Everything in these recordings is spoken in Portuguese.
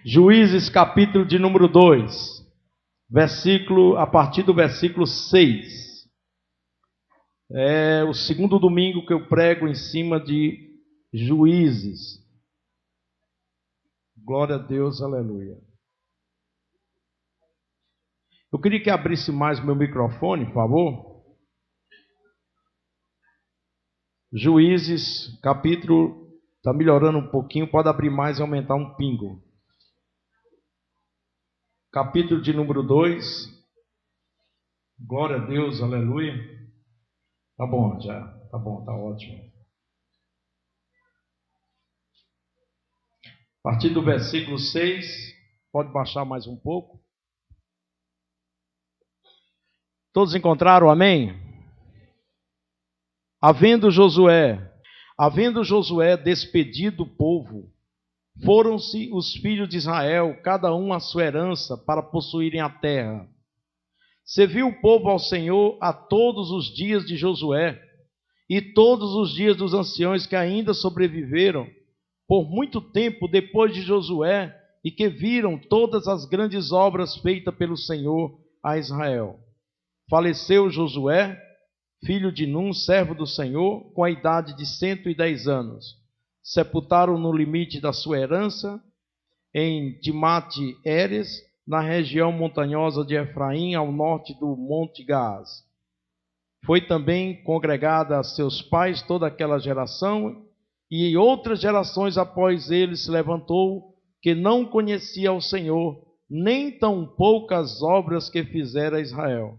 Juízes, capítulo de número 2, a partir do versículo 6. É o segundo domingo que eu prego em cima de Juízes. Glória a Deus, aleluia. Eu queria que abrisse mais meu microfone, por favor. Juízes, capítulo, está melhorando um pouquinho, pode abrir mais e aumentar um pingo. Capítulo de número 2. Glória a Deus, aleluia. Tá bom já, tá bom, tá ótimo. A partir do versículo 6, pode baixar mais um pouco. Todos encontraram, amém? Havendo Josué despedido o povo, foram-se os filhos de Israel, cada um a sua herança, para possuírem a terra. Serviu o povo ao Senhor a todos os dias de Josué, e todos os dias dos anciãos que ainda sobreviveram, por muito tempo depois de Josué, e que viram todas as grandes obras feitas pelo Senhor a Israel. Faleceu Josué, filho de Num, servo do Senhor, com a idade de 110 anos. Sepultaram no limite da sua herança, em Timate-Heres, na região montanhosa de Efraim, ao norte do Monte Gaás. Foi também congregada a seus pais toda aquela geração, e outras gerações após ele se levantou, que não conhecia o Senhor, nem tão poucas obras que fizera Israel.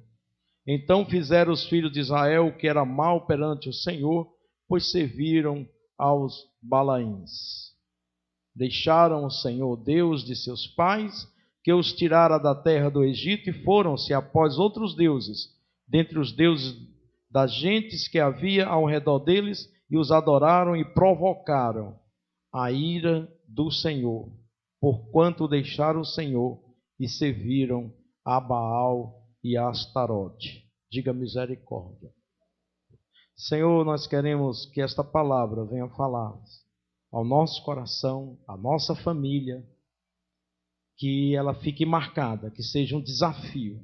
Então fizeram os filhos de Israel o que era mal perante o Senhor, pois serviram aos Balaíns. Deixaram o Senhor, Deus de seus pais, que os tirara da terra do Egito, e foram-se após outros deuses, dentre os deuses das gentes que havia ao redor deles, e os adoraram e provocaram a ira do Senhor, porquanto deixaram o Senhor e serviram a Baal e a Astarote. Diga misericórdia. Senhor, nós queremos que esta palavra venha falar ao nosso coração, à nossa família, que ela fique marcada, que seja um desafio,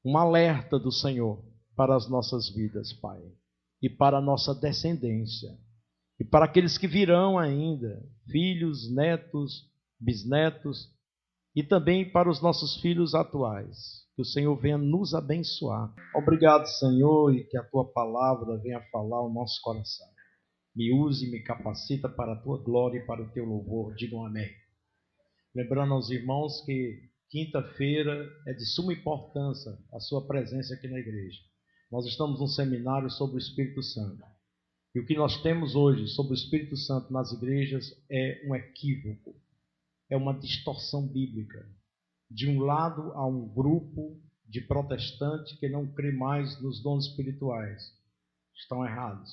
um alerta do Senhor para as nossas vidas, Pai, e para a nossa descendência, e para aqueles que virão ainda, filhos, netos, bisnetos, e também para os nossos filhos atuais. Que o Senhor venha nos abençoar. Obrigado, Senhor, e que a Tua palavra venha falar ao nosso coração. Me use e me capacita para a Tua glória e para o Teu louvor. Digam amém. Lembrando aos irmãos que quinta-feira é de suma importância a sua presença aqui na igreja. Nós estamos num seminário sobre o Espírito Santo. E o que nós temos hoje sobre o Espírito Santo nas igrejas é um equívoco, é uma distorção bíblica. De um lado, há um grupo de protestantes que não crê mais nos dons espirituais. Estão errados.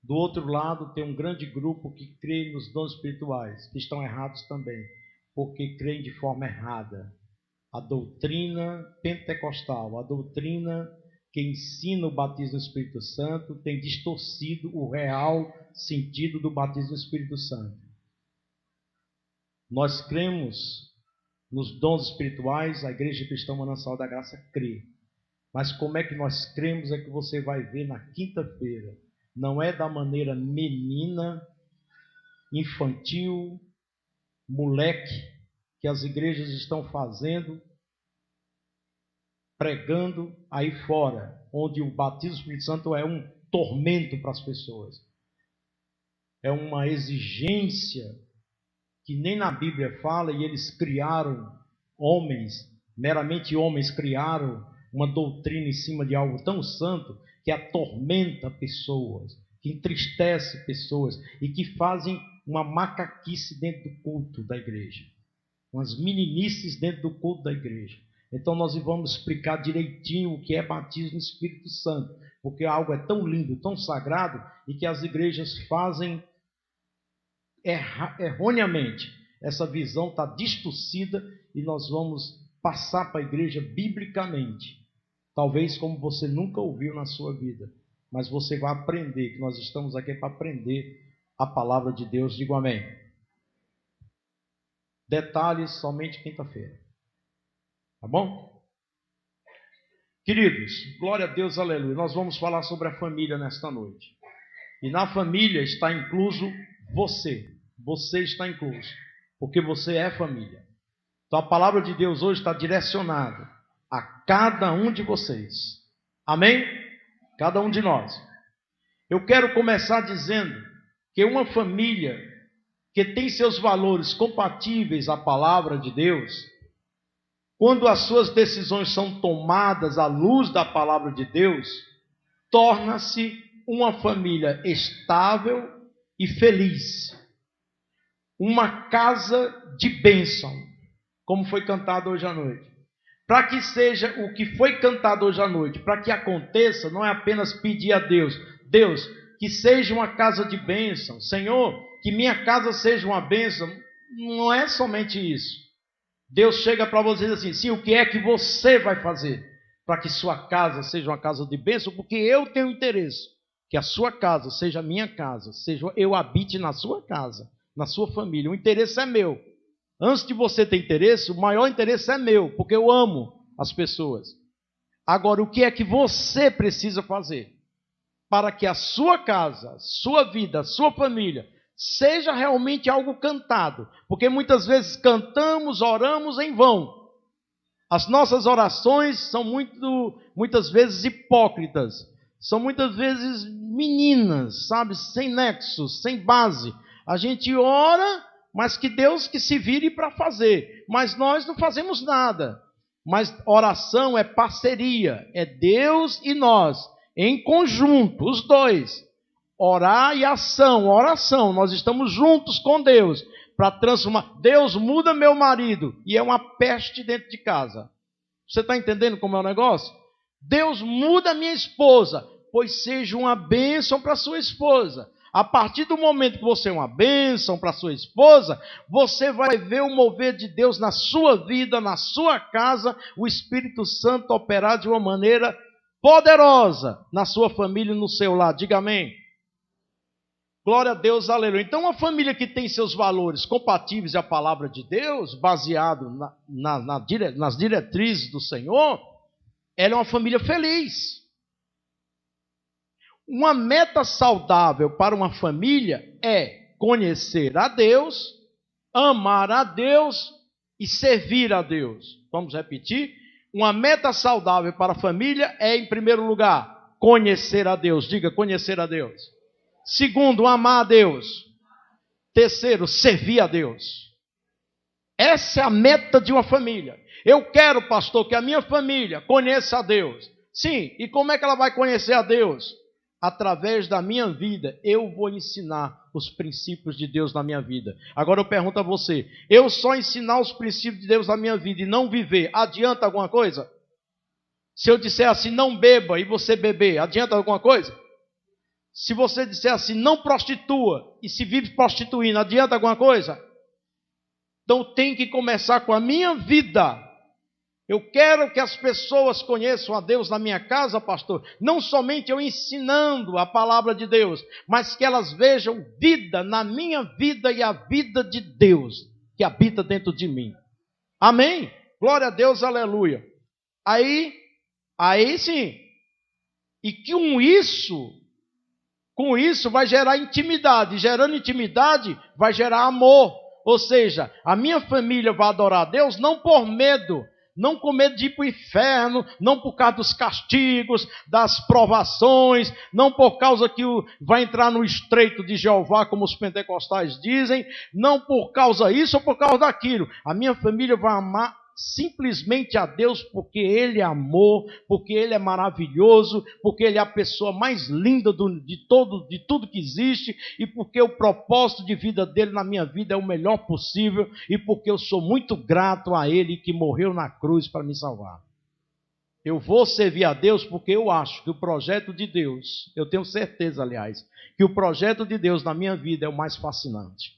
Do outro lado, tem um grande grupo que crê nos dons espirituais, que estão errados também, porque creem de forma errada. A doutrina pentecostal, a doutrina que ensina o batismo no Espírito Santo, tem distorcido o real sentido do batismo no Espírito Santo. Nós cremos nos dons espirituais, a Igreja Cristã Manancial da Graça crê. Mas como é que nós cremos é que você vai ver na quinta-feira. Não é da maneira menina, infantil, moleque, que as igrejas estão fazendo, pregando aí fora, onde o batismo do Espírito Santo é um tormento para as pessoas. É uma exigência que nem na Bíblia fala, e eles criaram homens, meramente homens, criaram uma doutrina em cima de algo tão santo que atormenta pessoas, que entristece pessoas e que fazem uma macaquice dentro do culto da igreja, umas meninices dentro do culto da igreja. Então nós vamos explicar direitinho o que é batismo no Espírito Santo, porque algo é tão lindo, tão sagrado, e que as igrejas fazem erroneamente. Essa visão está distorcida e nós vamos passar para a igreja biblicamente. Talvez como você nunca ouviu na sua vida, mas você vai aprender, que nós estamos aqui para aprender a palavra de Deus. Digo amém. Detalhes somente quinta-feira. Tá bom? Queridos, glória a Deus, aleluia. Nós vamos falar sobre a família nesta noite. E na família está incluso você. Você está incluso, porque você é família. Então a palavra de Deus hoje está direcionada a cada um de vocês. Amém? Cada um de nós. Eu quero começar dizendo que uma família que tem seus valores compatíveis à palavra de Deus, quando as suas decisões são tomadas à luz da palavra de Deus, torna-se uma família estável e feliz. Uma casa de bênção, como foi cantado hoje à noite. Para que seja o que foi cantado hoje à noite, para que aconteça, não é apenas pedir a Deus, Deus, que seja uma casa de bênção, Senhor, que minha casa seja uma bênção. Não é somente isso. Deus chega para você e diz assim, sim, o que é que você vai fazer para que sua casa seja uma casa de bênção? Porque eu tenho interesse que a sua casa seja a minha casa, seja eu habite na sua casa, na sua família. O interesse é meu. Antes de você ter interesse, o maior interesse é meu, porque eu amo as pessoas. Agora, o que é que você precisa fazer para que a sua casa, sua vida, sua família seja realmente algo cantado? Porque muitas vezes cantamos, oramos em vão. As nossas orações são muitas vezes hipócritas. São muitas vezes meninas, sabe? Sem nexo, sem base. A gente ora, mas que Deus que se vire para fazer. Mas nós não fazemos nada. Mas oração é parceria. É Deus e nós, em conjunto, os dois. Orar e ação, oração. Nós estamos juntos com Deus para transformar. Deus muda meu marido e é uma peste dentro de casa. Você está entendendo como é o negócio? Deus muda minha esposa, pois seja uma bênção para sua esposa. A partir do momento que você é uma bênção para sua esposa, você vai ver o mover de Deus na sua vida, na sua casa, o Espírito Santo operar de uma maneira poderosa na sua família e no seu lar. Diga amém. Glória a Deus, aleluia. Então, uma família que tem seus valores compatíveis à palavra de Deus, baseado nas diretrizes do Senhor, ela é uma família feliz. Uma meta saudável para uma família é conhecer a Deus, amar a Deus e servir a Deus. Vamos repetir? Uma meta saudável para a família é, em primeiro lugar, conhecer a Deus. Diga, conhecer a Deus. Segundo, amar a Deus. Terceiro, servir a Deus. Essa é a meta de uma família. Eu quero, pastor, que a minha família conheça a Deus. Sim, e como é que ela vai conhecer a Deus? Através da minha vida, eu vou ensinar os princípios de Deus na minha vida. Agora eu pergunto a você, eu só ensinar os princípios de Deus na minha vida e não viver, adianta alguma coisa? Se eu disser assim, não beba, e você beber, adianta alguma coisa? Se você disser assim, não prostitua, e se vive prostituindo, adianta alguma coisa? Então tem que começar com a minha vida. Eu quero que as pessoas conheçam a Deus na minha casa, pastor. Não somente eu ensinando a palavra de Deus, mas que elas vejam vida na minha vida e a vida de Deus que habita dentro de mim. Amém? Glória a Deus, aleluia. Aí sim. E que com isso vai gerar intimidade. Gerando intimidade, vai gerar amor. Ou seja, a minha família vai adorar a Deus não por medo, não com medo de ir para o inferno, não por causa dos castigos, das provações, não por causa que vai entrar no estreito de Jeová, como os pentecostais dizem, não por causa disso ou por causa daquilo. A minha família vai amar simplesmente a Deus porque Ele é amor, porque Ele é maravilhoso, porque Ele é a pessoa mais linda de tudo que existe, e porque o propósito de vida dele na minha vida é o melhor possível, e porque eu sou muito grato a Ele que morreu na cruz para me salvar. Eu vou servir a Deus porque eu acho que o projeto de Deus, eu tenho certeza, aliás, que o projeto de Deus na minha vida é o mais fascinante,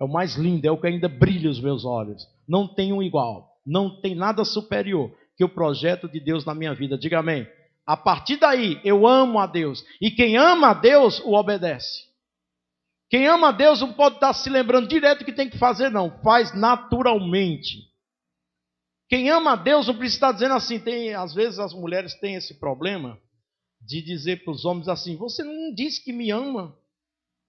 é o mais lindo, é o que ainda brilha os meus olhos. Não tem um igual. Não tem nada superior que o projeto de Deus na minha vida. Diga amém. A partir daí, eu amo a Deus. E quem ama a Deus, o obedece. Quem ama a Deus não pode estar se lembrando direto o que tem que fazer, não. Faz naturalmente. Quem ama a Deus não precisa estar dizendo assim. Às vezes as mulheres têm esse problema de dizer para os homens assim: você não disse que me ama.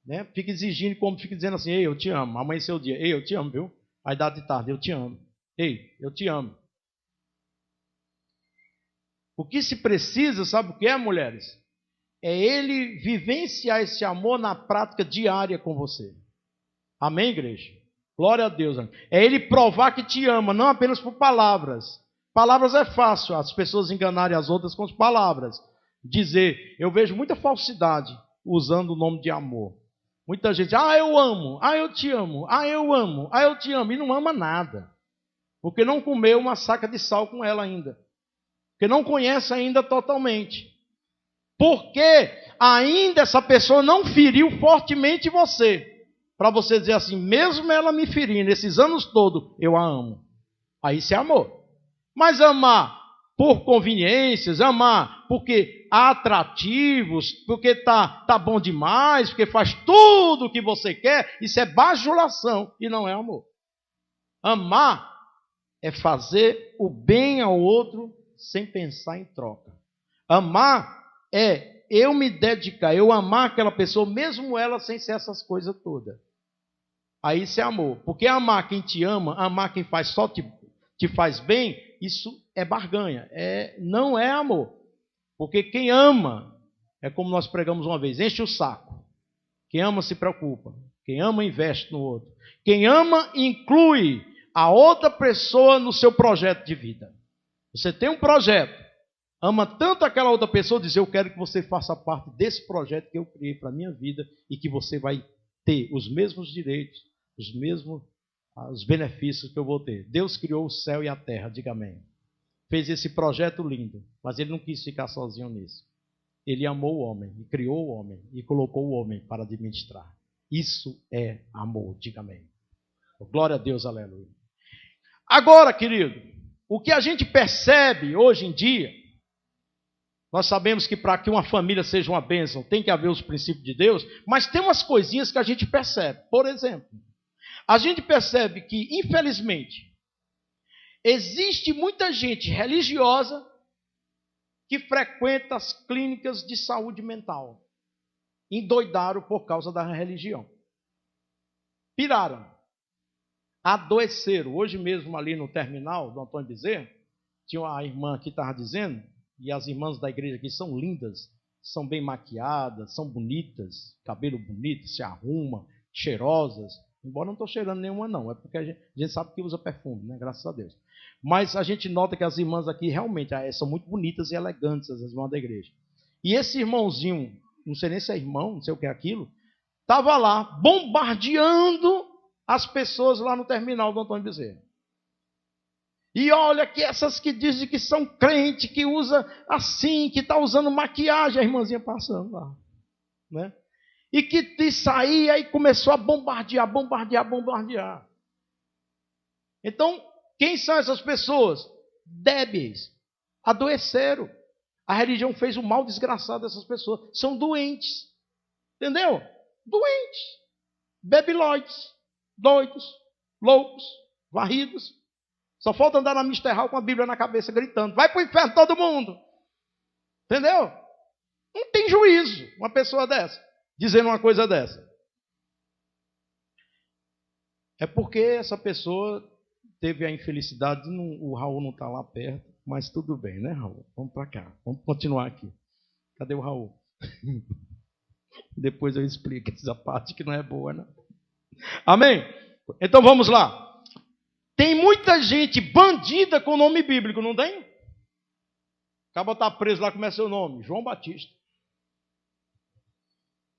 Né? Fica exigindo, como fica dizendo assim: ei, eu te amo. Amanheceu o dia: ei, eu te amo, viu? Aí dá de tarde: eu te amo. Ei, eu te amo. O que se precisa, sabe o que é, mulheres? É ele vivenciar esse amor na prática diária com você. Amém, igreja? Glória a Deus. É ele provar que te ama, não apenas por palavras. Palavras é fácil, as pessoas enganarem as outras com as palavras. Dizer, eu vejo muita falsidade usando o nome de amor. Muita gente, eu amo, eu te amo, eu amo, eu te amo. E não ama nada. Porque não comeu uma saca de sal com ela ainda. Porque não conhece ainda totalmente. Porque ainda essa pessoa não feriu fortemente você. Para você dizer assim, mesmo ela me ferindo esses anos todos, eu a amo. Aí isso é amor. Mas amar por conveniências, amar porque há atrativos, porque tá bom demais, porque faz tudo o que você quer, isso é bajulação e não é amor. Amar é fazer o bem ao outro sem pensar em troca. Amar é eu me dedicar, eu amar aquela pessoa, mesmo ela sem ser essas coisas todas. Aí isso é amor. Porque amar quem te ama, amar quem faz só te faz bem, isso é barganha. Não é amor. Porque quem ama, é como nós pregamos uma vez, enche o saco. Quem ama se preocupa. Quem ama investe no outro. Quem ama inclui a outra pessoa no seu projeto de vida. Você tem um projeto. Ama tanto aquela outra pessoa, diz, eu quero que você faça parte desse projeto que eu criei para a minha vida e que você vai ter os mesmos direitos, os benefícios que eu vou ter. Deus criou o céu e a terra, diga amém. Fez esse projeto lindo, mas ele não quis ficar sozinho nisso. Ele amou o homem, e criou o homem, e colocou o homem para administrar. Isso é amor, diga amém. Glória a Deus, aleluia. Agora, querido, o que a gente percebe hoje em dia, nós sabemos que para que uma família seja uma bênção, tem que haver os princípios de Deus, mas tem umas coisinhas que a gente percebe. Por exemplo, a gente percebe que, infelizmente, existe muita gente religiosa que frequenta as clínicas de saúde mental. Endoidaram por causa da religião. Piraram. Adoeceram. Hoje mesmo ali no terminal do Antônio Bezerra, tinha uma irmã que estava dizendo, e as irmãs da igreja aqui são lindas, são bem maquiadas, são bonitas, cabelo bonito, se arruma, cheirosas. Embora não estou cheirando nenhuma não, é porque a gente sabe que usa perfume, né? Graças a Deus. Mas a gente nota que as irmãs aqui realmente são muito bonitas e elegantes, as irmãs da igreja. E esse irmãozinho, não sei nem se é irmão, não sei o que é aquilo, estava lá bombardeando as pessoas lá no terminal do Antônio Bezerra. E olha que essas que dizem que são crentes, que usa assim, que está usando maquiagem, a irmãzinha passando lá. Né? E que de sair, aí começou a bombardear. Então, quem são essas pessoas? Débeis, adoeceram. A religião fez um mal desgraçado dessas pessoas. São doentes. Entendeu? Doentes. Bebilóides. Doidos. Loucos. Varridos. Só falta andar na Misterral com a Bíblia na cabeça, gritando, vai para o inferno todo mundo. Entendeu? Não tem juízo uma pessoa dessa, dizendo uma coisa dessa. É porque essa pessoa teve a infelicidade, o Raul não está lá perto, mas tudo bem, né, Raul? Vamos para cá, vamos continuar aqui. Cadê o Raul? Depois eu explico essa parte que não é boa, não. Amém? Então vamos lá. Tem muita gente bandida com nome bíblico, não tem? Acaba tá preso lá, como é seu nome? João Batista.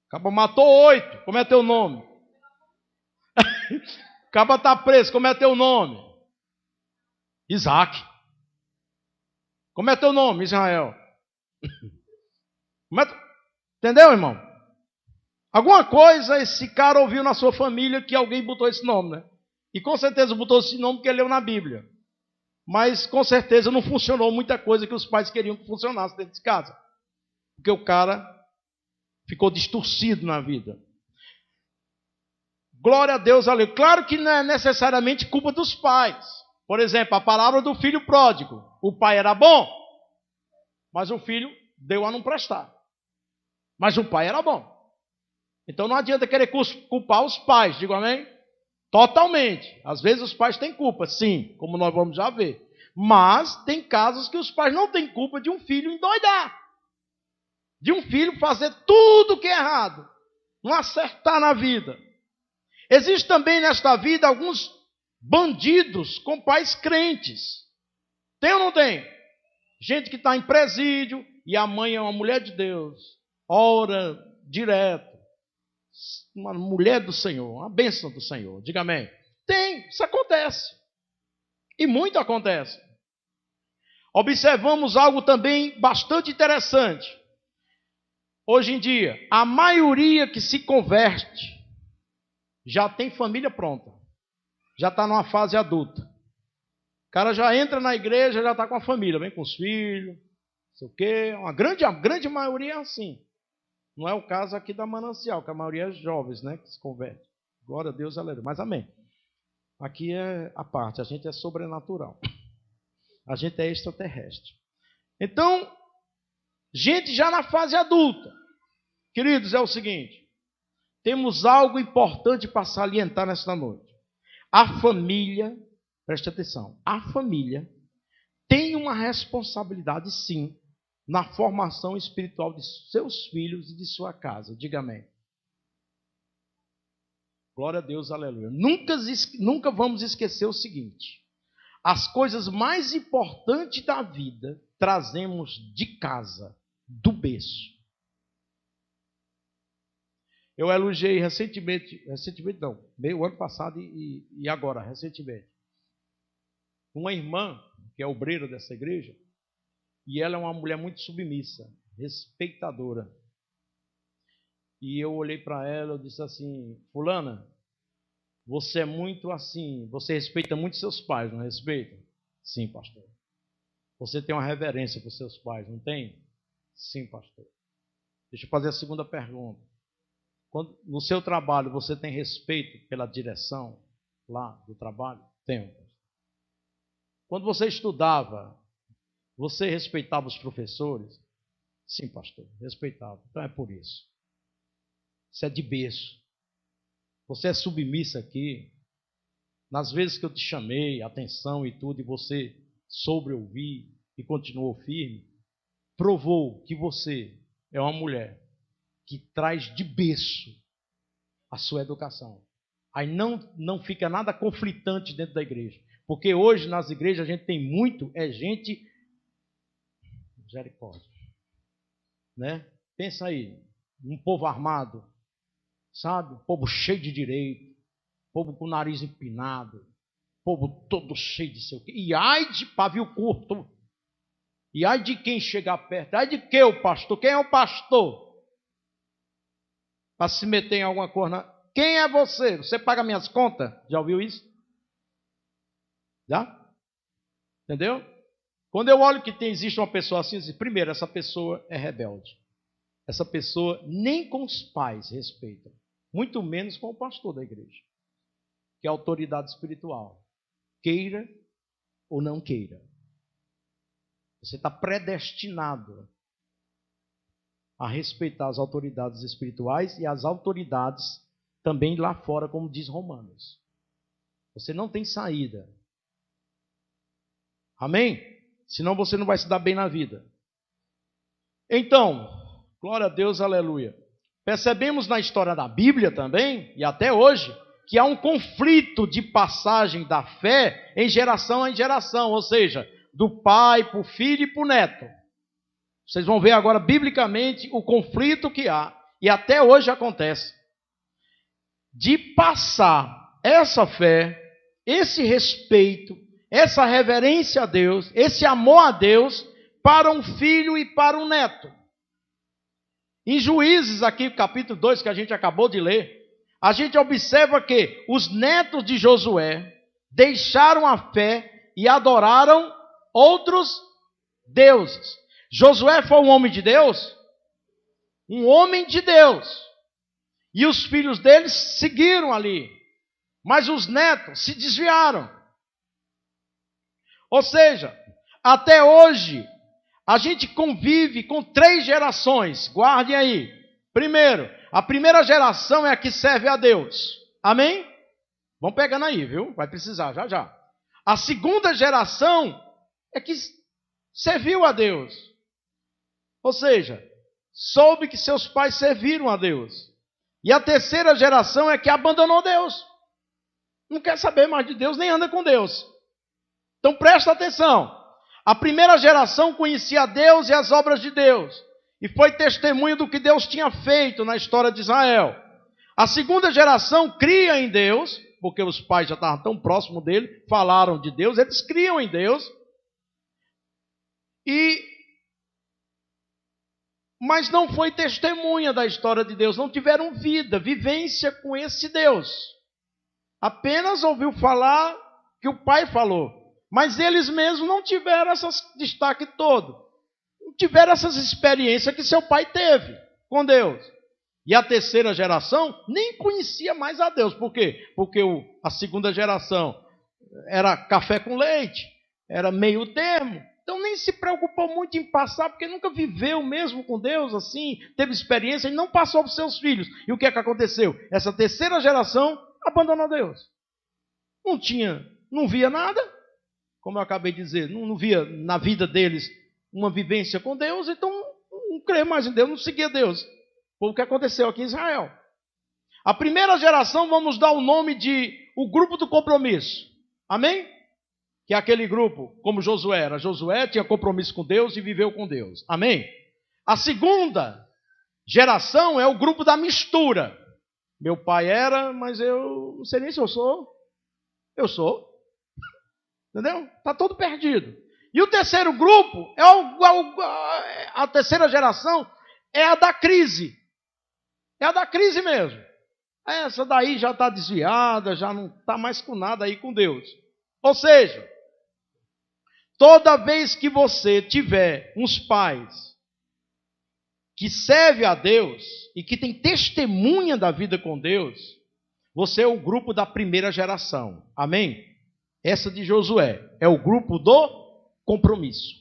Acaba matou 8, como é teu nome? Acaba tá preso, como é teu nome? Isaac. Como é teu nome, Israel? Entendeu, irmão? Alguma coisa esse cara ouviu na sua família que alguém botou esse nome, né? E com certeza botou esse nome porque leu na Bíblia. Mas com certeza não funcionou muita coisa que os pais queriam que funcionasse dentro de casa. Porque o cara ficou distorcido na vida. Glória a Deus, aleluia. Claro que não é necessariamente culpa dos pais. Por exemplo, a palavra do filho pródigo. O pai era bom, mas o filho deu a não prestar. Mas o pai era bom. Então não adianta querer culpar os pais, digo amém? Totalmente. Às vezes os pais têm culpa, sim, como nós vamos já ver. Mas tem casos que os pais não têm culpa de um filho endoidar. De um filho fazer tudo o que é errado. Não acertar na vida. Existe também nesta vida alguns bandidos com pais crentes. Tem ou não tem? Gente que está em presídio e a mãe é uma mulher de Deus. Ora direto. Uma mulher do Senhor, uma bênção do Senhor. Diga amém. Tem, isso acontece. E muito acontece. Observamos algo também bastante interessante. Hoje em dia, a maioria que se converte já tem família pronta. Já está numa fase adulta. O cara já entra na igreja, já está com a família, vem com os filhos, não sei o quê. A grande maioria é assim. Não é o caso aqui da Manancial, que a maioria é jovens, né, que se converte. Glória a Deus, aleluia. Mas amém. Aqui é a parte, a gente é sobrenatural. A gente é extraterrestre. Então, gente já na fase adulta. Queridos, é o seguinte. Temos algo importante para salientar nesta noite. A família, preste atenção, a família tem uma responsabilidade, sim, na formação espiritual de seus filhos e de sua casa. Diga amém. Glória a Deus, aleluia. Nunca vamos esquecer o seguinte. As coisas mais importantes da vida trazemos de casa, do berço. Eu elogiei recentemente não, meio ano passado e agora, recentemente, uma irmã, que é obreira dessa igreja, e ela é uma mulher muito submissa, respeitadora. E eu olhei para ela e disse assim, fulana, você é muito assim, você respeita muito seus pais, não respeita? Sim, pastor. Você tem uma reverência para os seus pais, não tem? Sim, pastor. Deixa eu fazer a segunda pergunta. No seu trabalho, você tem respeito pela direção lá do trabalho? Tenho. Quando você estudava, você respeitava os professores? Sim, pastor, respeitava. Então é por isso. Isso é de berço. Você é submissa aqui. Nas vezes que eu te chamei, atenção e tudo, e você soube ouvir e continuou firme, provou que você é uma mulher que traz de berço a sua educação. Aí não fica nada conflitante dentro da igreja. Porque hoje nas igrejas a gente tem muito, gente... Misericórdia. Né? Pensa aí, um povo armado, sabe? Um povo cheio de direito, povo com o nariz empinado, povo todo cheio de sei o quê. E ai de pavio curto. E ai de quem chegar perto. Ai de que o pastor? Quem é o pastor? Para se meter em alguma coisa. Quem é você? Você paga minhas contas? Já ouviu isso? Já? Entendeu? Quando eu olho que existe uma pessoa assim, primeiro, essa pessoa é rebelde. Essa pessoa nem com os pais respeita. Muito menos com o pastor da igreja. Que é a autoridade espiritual. Queira ou não queira. Você está predestinado a respeitar as autoridades espirituais e as autoridades também lá fora, como diz Romanos. Você não tem saída. Amém? Senão você não vai se dar bem na vida. Então, glória a Deus, aleluia. Percebemos na história da Bíblia também, e até hoje, que há um conflito de passagem da fé em geração em geração, ou seja, do pai para o filho e para o neto. Vocês vão ver agora, biblicamente, o conflito que há, e até hoje acontece, de passar essa fé, esse respeito, essa reverência a Deus, esse amor a Deus, para um filho e para um neto. Em Juízes, aqui, capítulo 2, que a gente acabou de ler, a gente observa que os netos de Josué deixaram a fé e adoraram outros deuses. Josué foi um homem de Deus? Um homem de Deus. E os filhos deles seguiram ali. Mas os netos se desviaram. Ou seja, até hoje, a gente convive com 3 gerações. Guardem aí. Primeiro, a primeira geração é a que serve a Deus. Amém? Vão pegando aí, viu? Vai precisar, já já. A segunda geração é que serviu a Deus. Ou seja, soube que seus pais serviram a Deus. E a terceira geração é que abandonou Deus. Não quer saber mais de Deus, nem anda com Deus. Então presta atenção. A primeira geração conhecia Deus e as obras de Deus. E foi testemunho do que Deus tinha feito na história de Israel. A segunda geração cria em Deus, porque os pais já estavam tão próximos dele, falaram de Deus, eles criam em Deus. Mas não foi testemunha da história de Deus, não tiveram vivência com esse Deus. Apenas ouviu falar que o pai falou. Mas eles mesmos não tiveram esse destaque todo. Não tiveram essas experiências que seu pai teve com Deus. E a terceira geração nem conhecia mais a Deus. Por quê? Porque a segunda geração era café com leite, era meio termo. Então nem se preocupou muito em passar, porque nunca viveu mesmo com Deus assim, teve experiência e não passou para os seus filhos. E o que é que aconteceu? Essa terceira geração abandonou Deus. Não via nada, como eu acabei de dizer, não via na vida deles uma vivência com Deus, então não crê mais em Deus, não seguia Deus. Foi o que aconteceu aqui em Israel. A primeira geração, vamos dar o nome de o grupo do compromisso. Amém? Que é aquele grupo, como Josué era. Josué tinha compromisso com Deus e viveu com Deus. Amém? A segunda geração é o grupo da mistura. Meu pai era, mas eu não sei nem se eu sou. Eu sou. Entendeu? Está todo perdido. E o terceiro grupo, a terceira geração, é a da crise. É a da crise mesmo. Essa daí já está desviada, já não está mais com nada aí com Deus. Ou seja, toda vez que você tiver uns pais que servem a Deus e que tem testemunha da vida com Deus, você é o grupo da primeira geração. Amém? Essa de Josué é o grupo do compromisso.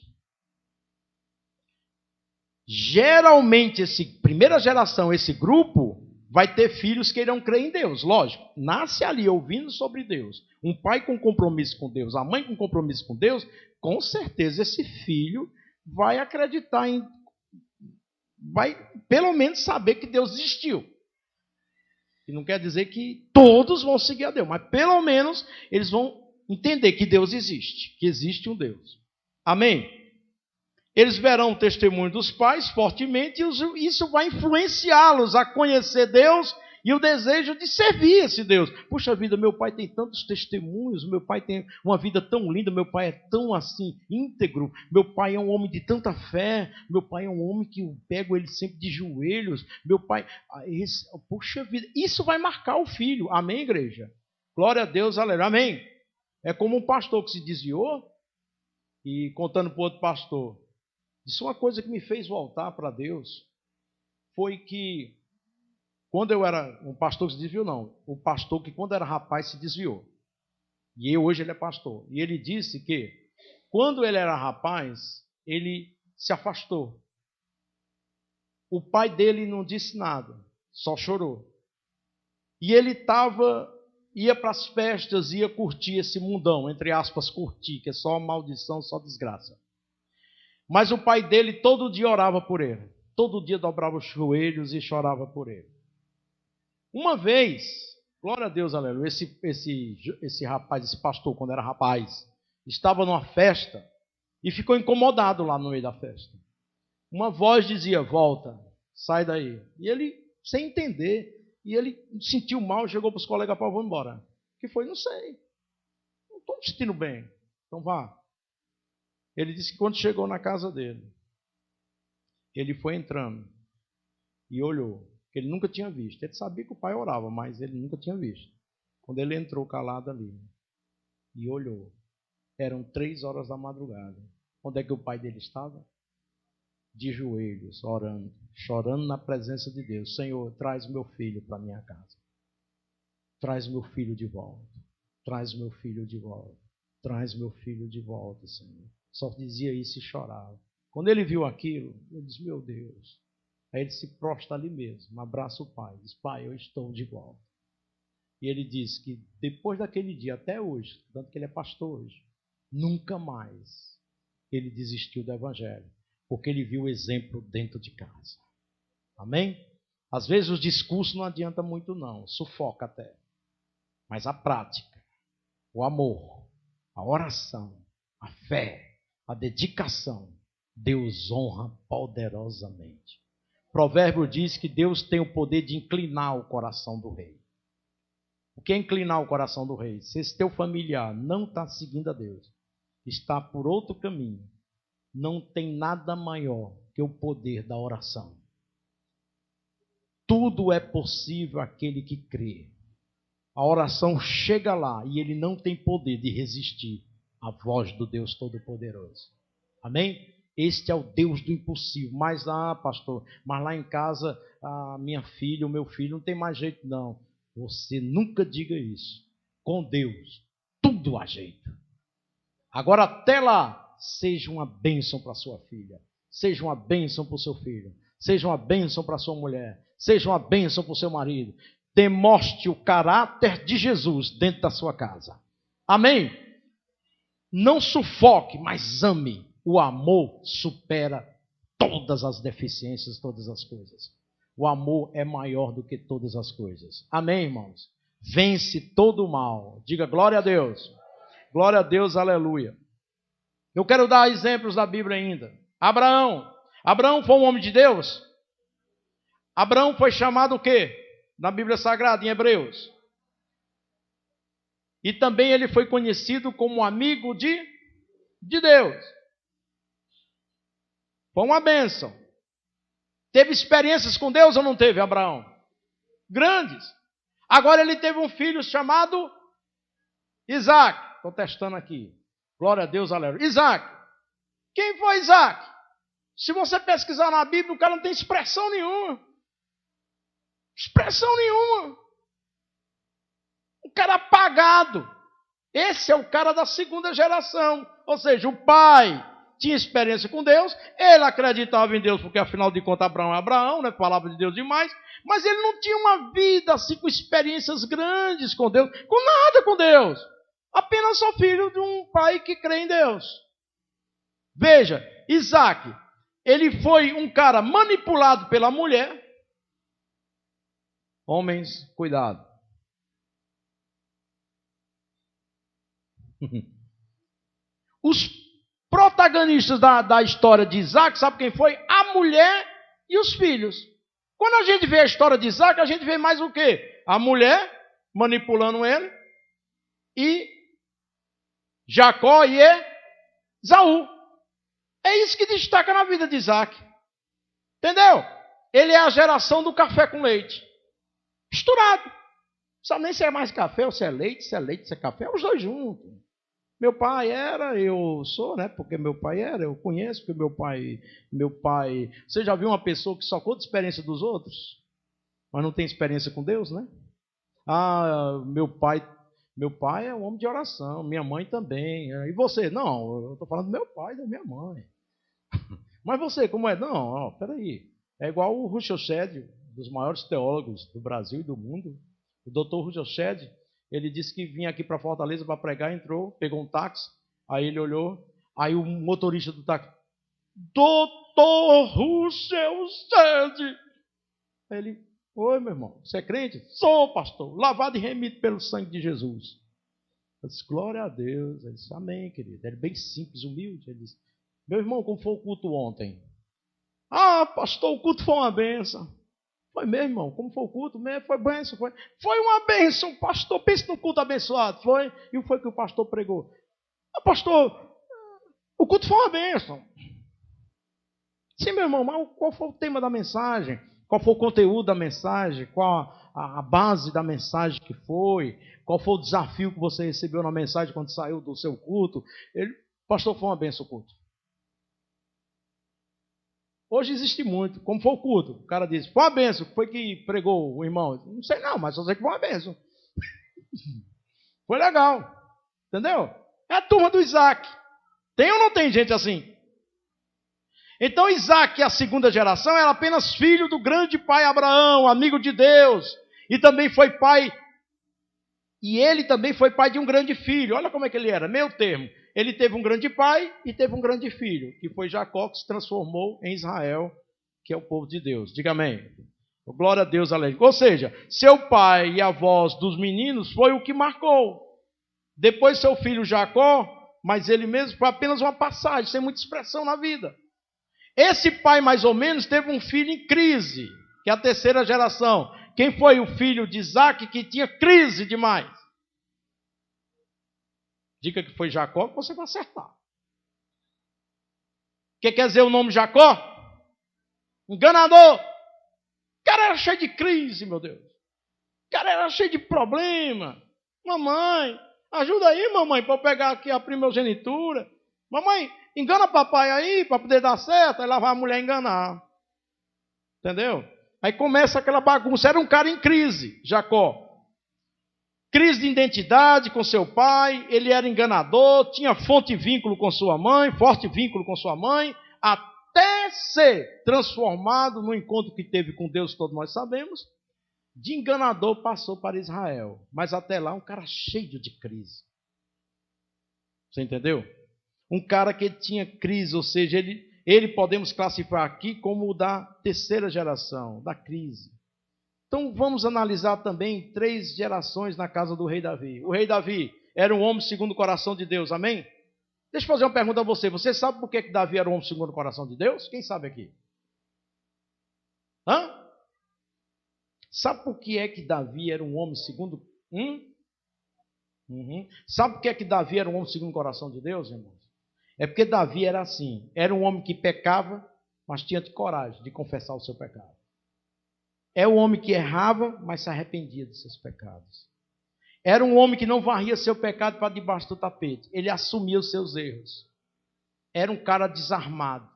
Geralmente, primeira geração, esse grupo, vai ter filhos que irão crer em Deus. Lógico, nasce ali ouvindo sobre Deus. Um pai com compromisso com Deus, a mãe com compromisso com Deus, com certeza esse filho vai acreditar vai pelo menos saber que Deus existiu. E não quer dizer que todos vão seguir a Deus, mas pelo menos eles vão entender que Deus existe, que existe um Deus. Amém? Eles verão o testemunho dos pais fortemente e isso vai influenciá-los a conhecer Deus e o desejo de servir esse Deus. Puxa vida, meu pai tem tantos testemunhos, meu pai tem uma vida tão linda, meu pai é tão assim, íntegro, meu pai é um homem de tanta fé, meu pai é um homem que eu pego ele sempre de joelhos, meu pai, puxa vida, isso vai marcar o filho. Amém, igreja? Glória a Deus, aleluia, amém? É como um pastor que se desviou e contando para o outro pastor, isso é uma coisa que me fez voltar para Deus, foi que quando eu era um pastor que se desviou, não, o pastor que quando era rapaz se desviou, e hoje ele é pastor, e ele disse que quando ele era rapaz, ele se afastou, o pai dele não disse nada, só chorou, e ele ia para as festas, ia curtir esse mundão, entre aspas, curtir, que é só maldição, só desgraça. Mas o pai dele todo dia orava por ele. Todo dia dobrava os joelhos e chorava por ele. Uma vez, glória a Deus, aleluia, esse rapaz, esse pastor, quando era rapaz, estava numa festa e ficou incomodado lá no meio da festa. Uma voz dizia, volta, sai daí. E ele, sem entender, e ele sentiu mal, chegou para os colegas e falou, vamos embora. O que foi? Não sei. Não estou me sentindo bem. Então vá. Ele disse que quando chegou na casa dele, ele foi entrando e olhou, que ele nunca tinha visto. Ele sabia que o pai orava, mas ele nunca tinha visto. Quando ele entrou calado ali e olhou, eram 3 horas da madrugada. Onde é que o pai dele estava? de joelhos, orando, chorando na presença de Deus. Senhor, traz meu filho para minha casa. Traz meu filho de volta. Traz meu filho de volta. Traz meu filho de volta, Senhor. Só dizia isso e chorava. Quando ele viu aquilo, ele disse, meu Deus. Aí ele se prostra ali mesmo, abraça o pai. Diz, pai, eu estou de volta. E ele diz que depois daquele dia, até hoje, tanto que ele é pastor hoje, nunca mais ele desistiu do evangelho. Porque ele viu o exemplo dentro de casa. Amém? Às vezes os discursos não adianta muito não, sufoca até. Mas a prática, o amor, a oração, a fé, a dedicação, Deus honra poderosamente. O provérbio diz que Deus tem o poder de inclinar o coração do rei. O que é inclinar o coração do rei? Se esse teu familiar não está seguindo a Deus, está por outro caminho, não tem nada maior que o poder da oração. Tudo é possível àquele que crê. A oração chega lá e ele não tem poder de resistir à voz do Deus Todo-Poderoso. Amém? Este é o Deus do impossível. Mas, pastor, mas lá em casa, a minha filha, o meu filho, não tem mais jeito não. Você nunca diga isso. Com Deus, tudo há jeito. Agora, até lá, seja uma bênção para sua filha. Seja uma bênção para o seu filho. Seja uma bênção para a sua mulher. Seja uma bênção para o seu marido. Demonstre o caráter de Jesus dentro da sua casa. Amém? Não sufoque, mas ame. O amor supera todas as deficiências, todas as coisas. O amor é maior do que todas as coisas. Amém, irmãos? Vence todo o mal. Diga glória a Deus. Glória a Deus, aleluia. Eu quero dar exemplos da Bíblia ainda. Abraão. Abraão foi um homem de Deus? Abraão foi chamado o quê? Na Bíblia Sagrada, em Hebreus. E também ele foi conhecido como amigo de Deus. Foi uma bênção. Teve experiências com Deus ou não teve, Abraão? Grandes. Agora ele teve um filho chamado Isaac. Estou testando aqui. Glória a Deus, aleluia. Isaac. Quem foi Isaac? Se você pesquisar na Bíblia, o cara não tem expressão nenhuma. Expressão nenhuma. Um cara apagado. Esse é o cara da segunda geração. Ou seja, o pai tinha experiência com Deus, ele acreditava em Deus, porque afinal de contas Abraão é Abraão, né? Palavra de Deus demais, mas ele não tinha uma vida assim com experiências grandes com Deus, com nada com Deus. Apenas só filho de um pai que crê em Deus. Veja, Isaac, ele foi um cara manipulado pela mulher. Homens, cuidado. Os protagonistas da história de Isaac, sabe quem foi? A mulher e os filhos. Quando a gente vê a história de Isaac, a gente vê mais o quê? A mulher manipulando ele e Jacó e Esaú. É isso que destaca na vida de Isaac. Entendeu? Ele é a geração do café com leite. Misturado. Não sabe nem se é mais café ou se é leite, se é café, é os dois juntos. Meu pai era, eu sou, né? Porque meu pai era, eu conheço, porque meu pai... Você já viu uma pessoa que só conta experiência dos outros, mas não tem experiência com Deus, né? Meu pai é um homem de oração, minha mãe também. E você? Não, eu estou falando do meu pai e da minha mãe. Mas você, como é? Não, peraí. É igual o Russell Shedd, dos maiores teólogos do Brasil e do mundo. O doutor Russell Shedd, ele disse que vinha aqui para Fortaleza para pregar, entrou, pegou um táxi, aí ele olhou, aí o motorista do táxi, doutor Russell Shedd. Aí ele, oi meu irmão, você é crente? Sou, pastor, lavado e remido pelo sangue de Jesus. Eu disse, glória a Deus. Ele disse, amém, querido. Ele bem simples, humilde. Ele disse, meu irmão, como foi o culto ontem? Pastor, o culto foi uma benção. Foi mesmo, irmão, como foi o culto? Foi benção, foi uma benção, pastor, pense no culto abençoado, foi, e foi que o pastor pregou. Pastor, o culto foi uma benção. Sim, meu irmão, mas qual foi o tema da mensagem? Qual foi o conteúdo da mensagem? Qual a base da mensagem que foi? Qual foi o desafio que você recebeu na mensagem quando saiu do seu culto? Pastor, foi uma benção o culto. Hoje existe muito, como foi o culto. O cara diz, foi uma bênção, foi que pregou o irmão. Não sei não, mas só sei que foi uma bênção. Foi legal, entendeu? É a turma do Isaac. Tem ou não tem gente assim? Então Isaac, a segunda geração, era apenas filho do grande pai Abraão, amigo de Deus. E também foi pai, e ele também foi pai de um grande filho. Olha como é que ele era, meio termo. Ele teve um grande pai e teve um grande filho, que foi Jacó, que se transformou em Israel, que é o povo de Deus. Diga amém. Glória a Deus, aleluia. Ou seja, seu pai e avós dos meninos foi o que marcou. Depois seu filho Jacó, mas ele mesmo foi apenas uma passagem, sem muita expressão na vida. Esse pai, mais ou menos, teve um filho em crise, que é a terceira geração. Quem foi o filho de Isaac que tinha crise demais? Diga que foi Jacó, que você vai acertar. O que quer dizer o nome Jacó? Enganador. O cara era cheio de crise, meu Deus. O cara era cheio de problema. Mamãe, ajuda aí, mamãe, para eu pegar aqui a primogenitura. Mamãe, engana papai aí, para poder dar certo. Aí lá vai a mulher enganar. Entendeu? Aí começa aquela bagunça. Era um cara em crise, Jacó. Crise de identidade com seu pai, ele era enganador, tinha fonte e vínculo com sua mãe, forte vínculo com sua mãe, até ser transformado no encontro que teve com Deus, todos nós sabemos, de enganador passou para Israel. Mas até lá um cara cheio de crise. Você entendeu? Um cara que tinha crise, ou seja, ele podemos classificar aqui como o da terceira geração, da crise. Então vamos analisar também 3 gerações na casa do rei Davi. O rei Davi era um homem segundo o coração de Deus, amém? Deixa eu fazer uma pergunta a você. Você sabe por que Davi era um homem segundo o coração de Deus? Quem sabe aqui? Hã? Sabe por que é que Davi era um homem segundo... Sabe por que é que Davi era um homem segundo o coração de Deus, irmãos? É porque Davi era assim. Era um homem que pecava, mas tinha coragem de confessar o seu pecado. É um homem que errava, mas se arrependia dos seus pecados. Era um homem que não varria seu pecado para debaixo do tapete. Ele assumia os seus erros. Era um cara desarmado.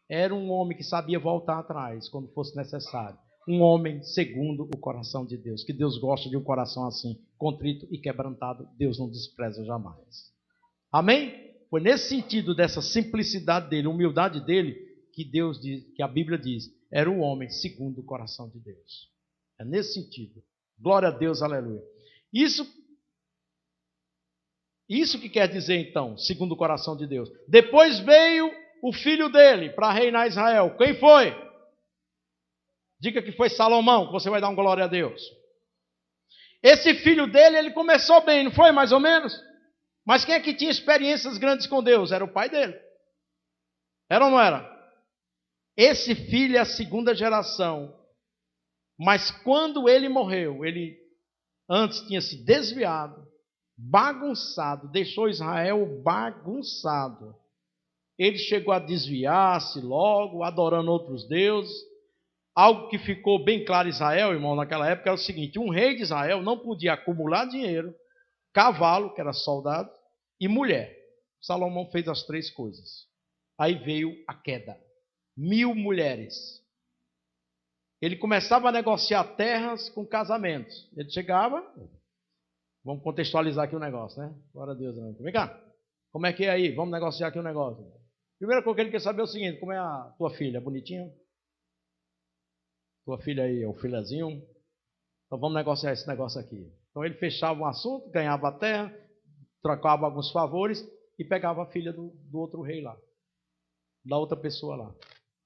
Era um homem que sabia voltar atrás quando fosse necessário. Um homem segundo o coração de Deus. Que Deus gosta de um coração assim, contrito e quebrantado. Deus não despreza jamais. Amém? Foi nesse sentido dessa simplicidade dele, humildade dele, que Deus diz, que a Bíblia diz, era um homem segundo o coração de Deus. É nesse sentido. Glória a Deus, aleluia. Isso que quer dizer então, segundo o coração de Deus. Depois veio o filho dele para reinar Israel. Quem foi? Diga que foi Salomão, que você vai dar uma glória a Deus. Esse filho dele, ele começou bem, não foi mais ou menos? Mas quem é que tinha experiências grandes com Deus? Era o pai dele. Era ou não era? Esse filho é a segunda geração. Mas quando ele morreu, ele antes tinha se desviado, bagunçado, deixou Israel bagunçado. Ele chegou a desviar-se logo, adorando outros deuses. Algo que ficou bem claro em Israel, irmão, naquela época era o seguinte: um rei de Israel não podia acumular dinheiro, cavalo, que era soldado, e mulher. Salomão fez as 3 coisas. Aí veio a queda. 1000 mulheres. Ele começava a negociar terras com casamentos. Ele chegava, vamos contextualizar aqui o negócio, né? Glória a Deus. Vem cá, como é que é aí? Vamos negociar aqui o negócio. Primeira coisa que ele quer saber é o seguinte: como é a tua filha? Bonitinha? Tua filha aí é o filhazinho? Então vamos negociar esse negócio aqui. Então ele fechava um assunto, ganhava a terra, trocava alguns favores e pegava a filha do outro rei lá, da outra pessoa lá.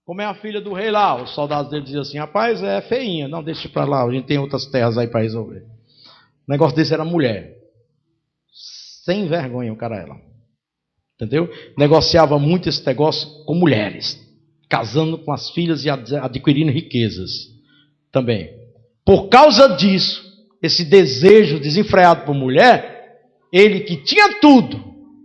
Como é a filha do rei lá? Os soldados dele diziam assim: rapaz, é feinha. Não, deixa para lá, a gente tem outras terras aí para resolver. O negócio desse era mulher. Sem vergonha o cara era. Entendeu? Negociava muito esse negócio com mulheres, casando com as filhas e adquirindo riquezas também. Por causa disso, esse desejo desenfreado por mulher, ele que tinha tudo,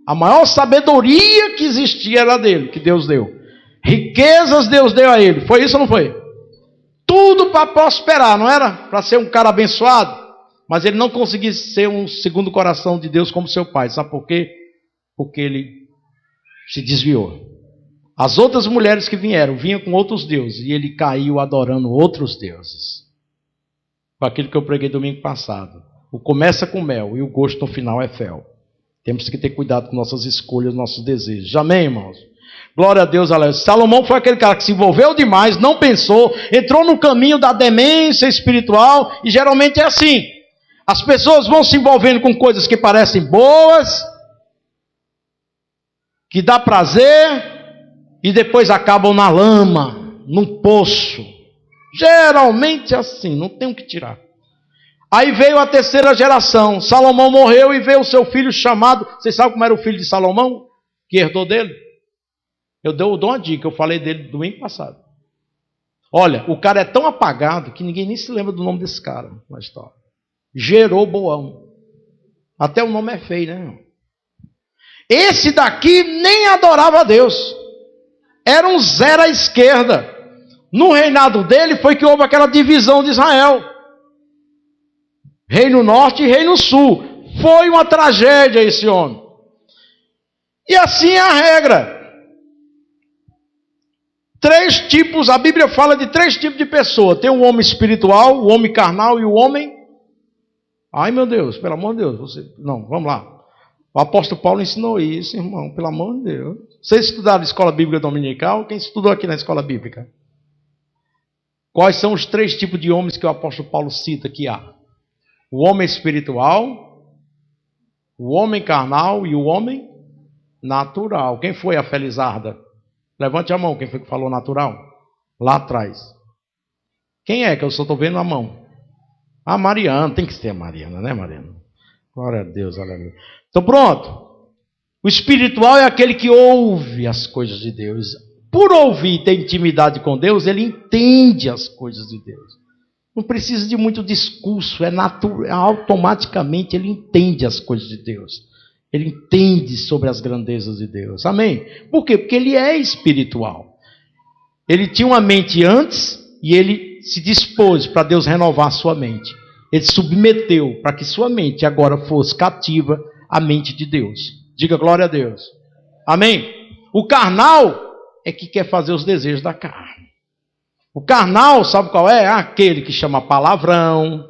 a maior sabedoria que existia era dele, que Deus deu. Riquezas Deus deu a ele. Foi isso ou não foi? Tudo para prosperar, não era? Para ser um cara abençoado. Mas ele não conseguia ser um segundo coração de Deus como seu pai. Sabe por quê? Porque ele se desviou. As outras mulheres que vinham com outros deuses, e ele caiu adorando outros deuses. Foi aquilo que eu preguei domingo passado. O começa com mel e o gosto no final é fel. Temos que ter cuidado com nossas escolhas, nossos desejos. Amém, irmãos? Glória a Deus, aleluia. Salomão foi aquele cara que se envolveu demais, não pensou, entrou no caminho da demência espiritual, e geralmente é assim. As pessoas vão se envolvendo com coisas que parecem boas, que dá prazer, e depois acabam na lama, num poço. Geralmente é assim, não tem o que tirar. Aí veio a terceira geração. Salomão morreu e veio o seu filho chamado... Vocês sabem como era o filho de Salomão? Que herdou dele? Eu dou uma dica, eu falei dele domingo passado. Olha, o cara é tão apagado que ninguém nem se lembra do nome desse cara na história. Jeroboão. Até o nome é feio, né? Esse daqui nem adorava a Deus. Era um zero à esquerda. No reinado dele foi que houve aquela divisão de Israel. Reino Norte e Reino Sul. Foi uma tragédia esse homem. E assim é a regra. Três tipos, a Bíblia fala de três tipos de pessoa. Tem o homem espiritual, o homem carnal e o homem... Ai meu Deus, pelo amor de Deus. Não, vamos lá. O apóstolo Paulo ensinou isso, irmão, pelo amor de Deus. Vocês estudaram escola bíblica dominical? Quem estudou aqui na escola bíblica? Quais são os três tipos de homens que o apóstolo Paulo cita que há? O homem espiritual, o homem carnal e o homem natural. Quem foi a Felizarda? Levante a mão, quem foi que falou natural? Lá atrás. Quem é que eu só estou vendo a mão? A Mariana, tem que ser a Mariana, né, Mariana? Glória a Deus, aleluia. Então pronto. O espiritual é aquele que ouve as coisas de Deus. Por ouvir e ter intimidade com Deus, ele entende as coisas de Deus. Não precisa de muito discurso, é natural, automaticamente ele entende as coisas de Deus. Ele entende sobre as grandezas de Deus. Amém? Por quê? Porque ele é espiritual. Ele tinha uma mente antes e ele se dispôs para Deus renovar a sua mente. Ele submeteu para que sua mente agora fosse cativa à mente de Deus. Diga glória a Deus. Amém? O carnal é que quer fazer os desejos da carne. O carnal, sabe qual é? Aquele que chama palavrão.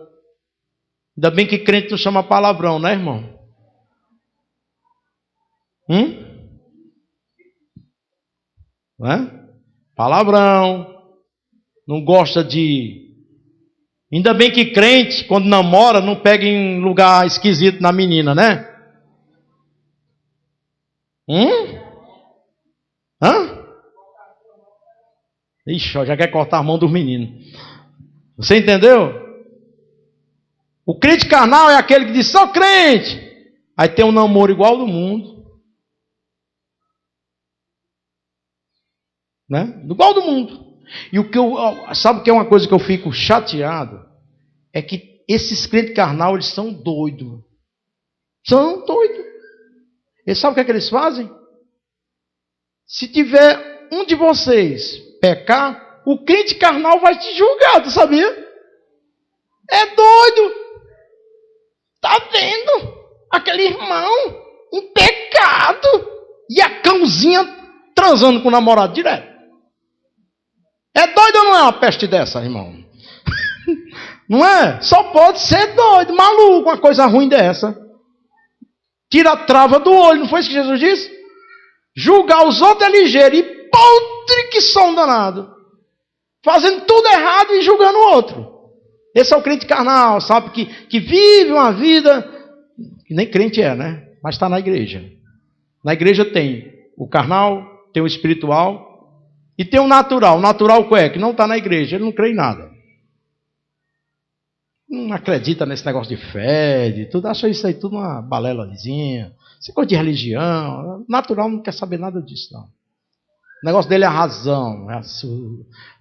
Ainda bem que crente não chama palavrão, né, irmão? Palavrão. Não gosta de... Ainda bem que crente, quando namora, não pega em lugar esquisito na menina, né? Ixi, já quer cortar a mão dos meninos. Você entendeu? O crente carnal é aquele que diz, sou crente. Aí tem um namoro igual do mundo. Né? Igual do mundo. E o que sabe o que é uma coisa que eu fico chateado? É que esses crentes carnal, eles são doidos. São doidos. Eles sabem o que é que eles fazem? Se tiver um de vocês pecar, o crente carnal vai te julgar, tu sabia? É doido. Tá vendo? Aquele irmão em pecado. E a cãozinha transando com o namorado direto. É doido ou não é uma peste dessa, irmão? Não é? Só pode ser doido, maluco, uma coisa ruim dessa. Tira a trava do olho, não foi isso que Jesus disse? Julgar os outros é ligeiro e podre que são danado. Fazendo tudo errado e julgando o outro. Esse é o crente carnal, sabe? Que vive uma vida, que nem crente é, né? Mas está na igreja. Na igreja tem o carnal, tem o espiritual e tem o natural. O natural qual é? Que não está na igreja, ele não crê em nada. Não acredita nesse negócio de fé, de tudo, acha isso aí tudo uma balelazinha. Esse coisa de religião, natural não quer saber nada disso, não. O negócio dele é a razão, é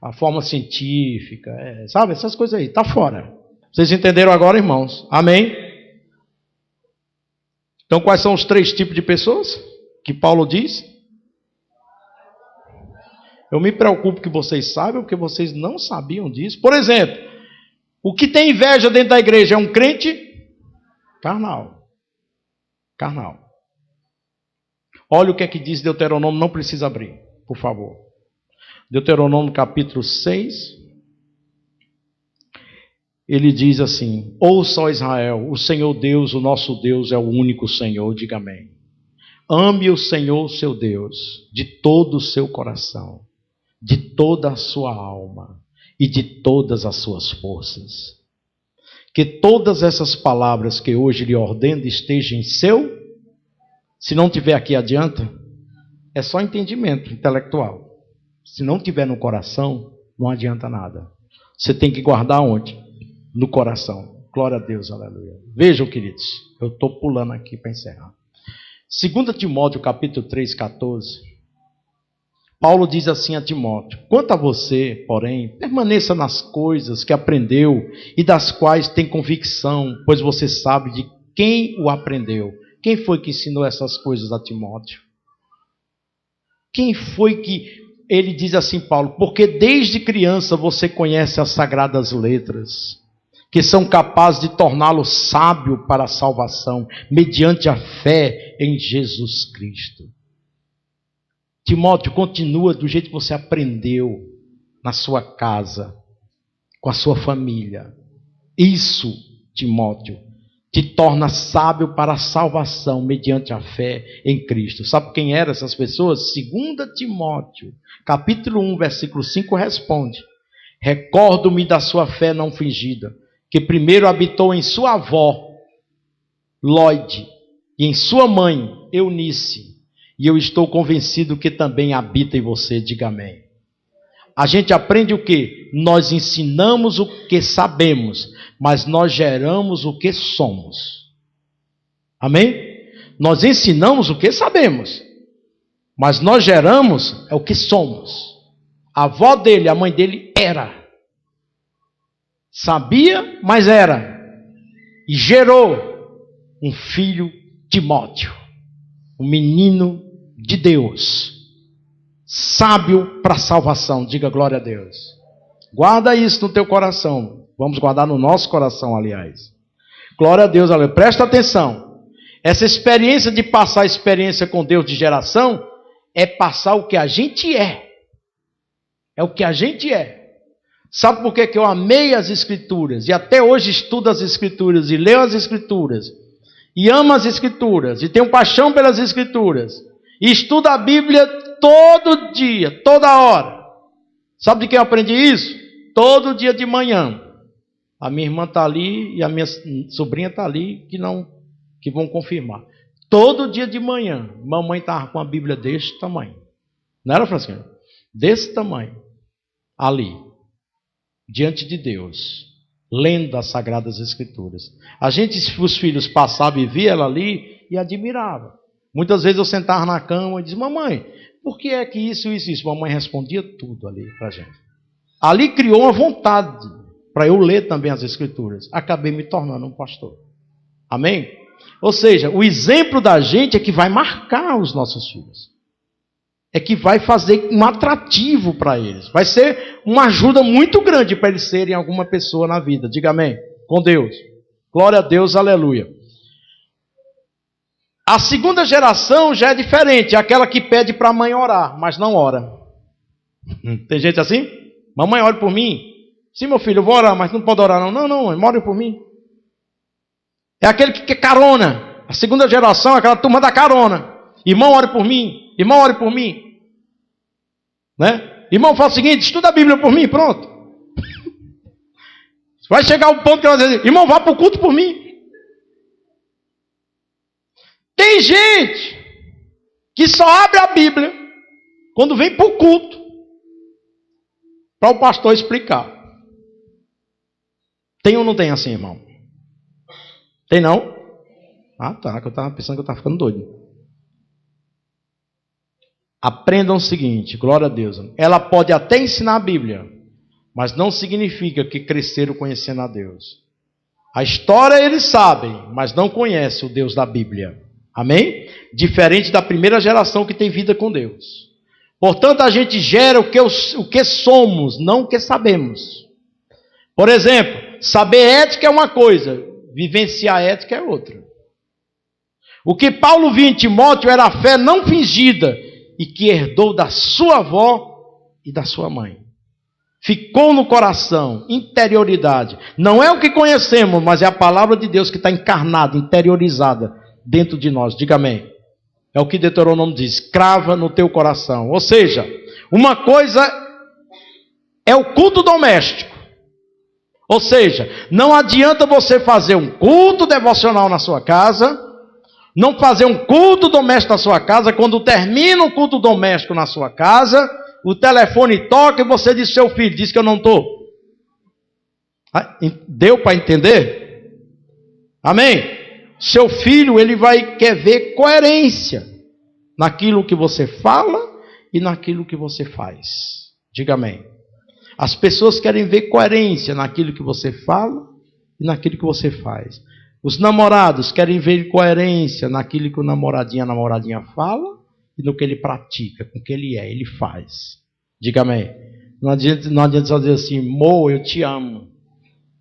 a forma científica, sabe? Essas coisas aí, está fora. Vocês entenderam agora, irmãos? Amém? Então, quais são os três tipos de pessoas que Paulo diz? Eu me preocupo que vocês saibam, porque vocês não sabiam disso. Por exemplo, o que tem inveja dentro da igreja é um crente carnal. Carnal. Olha o que é que diz Deuteronômio, não precisa abrir. por favor. Deuteronômio capítulo 6. Ele diz assim: ouça, ó Israel, o Senhor Deus, o nosso Deus é o único Senhor, diga amém. Ame o Senhor, seu Deus, de todo o seu coração, de toda a sua alma e de todas as suas forças. Que todas essas palavras que hoje lhe ordeno estejam em seu. Se não tiver aqui, adianta? É só entendimento intelectual. Se não tiver no coração, não adianta nada. Você tem que guardar onde? No coração. Glória a Deus, aleluia. Vejam, queridos, eu estou pulando aqui para encerrar. 2 Timóteo capítulo 3, 14. Paulo diz assim a Timóteo: quanto a você, porém, permaneça nas coisas que aprendeu e das quais tem convicção, pois você sabe de quem o aprendeu. Quem foi que ensinou essas coisas a Timóteo? Quem foi que... Ele diz assim, Paulo: porque desde criança você conhece as sagradas letras, que são capazes de torná-lo sábio para a salvação, mediante a fé em Jesus Cristo. Timóteo, continua do jeito que você aprendeu, na sua casa, com a sua família. Isso, Timóteo, te torna sábio para a salvação, mediante a fé em Cristo. Sabe quem eram essas pessoas? 2 Timóteo, capítulo 1, versículo 5, responde: recordo-me da sua fé não fingida, que primeiro habitou em sua avó, Lóide, e em sua mãe, Eunice, e eu estou convencido que também habita em você, diga amém. A gente aprende o quê? Nós ensinamos o que sabemos, mas nós geramos o que somos. Amém? Nós ensinamos o que sabemos, mas nós geramos o que somos. A avó dele, a mãe dele era. Sabia, mas era. E gerou um filho, Timóteo. Um menino de Deus. Sábio para a salvação. Diga glória a Deus. Guarda isso no teu coração. Vamos guardar no nosso coração, aliás. Glória a Deus, aleluia. Presta atenção. Essa experiência de passar a experiência com Deus de geração é passar o que a gente é. É o que a gente é. Sabe por que eu amei as Escrituras? E até hoje estudo as Escrituras e leio as Escrituras. E amo as Escrituras. E tenho paixão pelas Escrituras. E estudo a Bíblia todo dia, toda hora. Sabe de quem eu aprendi isso? Todo dia de manhã. A minha irmã está ali e a minha sobrinha está ali que vão confirmar. Todo dia de manhã, mamãe estava com a Bíblia desse tamanho. Não era, Francisco? Desse tamanho. Ali. Diante de Deus. Lendo as Sagradas Escrituras. Os filhos passavam e via ela ali e admiravam. Muitas vezes eu sentava na cama e dizia: mamãe, por que é que isso? Mamãe respondia tudo ali para a gente. Ali criou uma vontade para eu ler também as Escrituras. Acabei me tornando um pastor. Amém? Ou seja, o exemplo da gente é que vai marcar os nossos filhos. É que vai fazer um atrativo para eles. Vai ser uma ajuda muito grande para eles serem alguma pessoa na vida. Diga amém. Com Deus. Glória a Deus, aleluia. A segunda geração já é diferente. É aquela que pede para a mãe orar, mas não ora. Tem gente assim? Mamãe, ore por mim. Sim, meu filho, eu vou orar, mas não pode orar não. Não, ore por mim. É aquele que quer carona. A segunda geração é aquela turma da carona. Irmão, ore por mim. Irmão, ore por mim. Né? Irmão, fala o seguinte: estuda a Bíblia por mim, pronto. Vai chegar o ponto que ela vai dizer: irmão, vá para o culto por mim. Tem gente que só abre a Bíblia quando vem para o culto, para o pastor explicar. Tem ou não tem assim, irmão? Tem não? Ah, tá, que eu estava pensando que eu estava ficando doido. Aprendam o seguinte, glória a Deus. Ela pode até ensinar a Bíblia, mas não significa que cresceram conhecendo a Deus. A história eles sabem, mas não conhecem o Deus da Bíblia. Amém? Diferente da primeira geração que tem vida com Deus. Portanto, a gente gera o que somos, não o que sabemos. Por exemplo, saber ética é uma coisa, vivenciar ética é outra. O que Paulo via em Timóteo era a fé não fingida, e que herdou da sua avó e da sua mãe. Ficou no coração, interioridade. Não é o que conhecemos, mas é a palavra de Deus que está encarnada, interiorizada dentro de nós. Diga amém. É o que Deuteronômio diz, crava no teu coração. Ou seja, uma coisa é o culto doméstico. Ou seja, não adianta você fazer um culto devocional na sua casa, não fazer um culto doméstico na sua casa, quando termina o culto doméstico na sua casa, o telefone toca e você diz, seu filho, diz que eu não estou. Deu para entender? Amém? Seu filho, ele quer ver coerência naquilo que você fala e naquilo que você faz. Diga amém. As pessoas querem ver coerência naquilo que você fala e naquilo que você faz. Os namorados querem ver coerência naquilo que a namoradinha fala e no que ele pratica, com o que ele faz. Diga amém. Não adianta só dizer assim, Mo, eu te amo.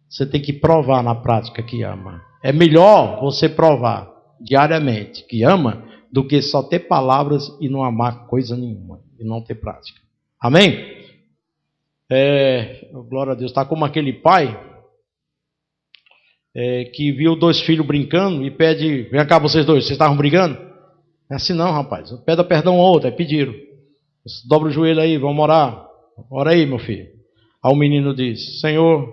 Você tem que provar na prática que ama. É melhor você provar diariamente que ama do que só ter palavras e não amar coisa nenhuma e não ter prática. Amém? Glória a Deus. Está como aquele pai que viu dois filhos brincando e pede, vem cá vocês dois, vocês estavam brigando? Não é assim não, rapaz. Pede perdão ao outro, aí pediram. Dobra o joelho aí, vamos orar. Ora aí, meu filho. Aí o menino diz, Senhor,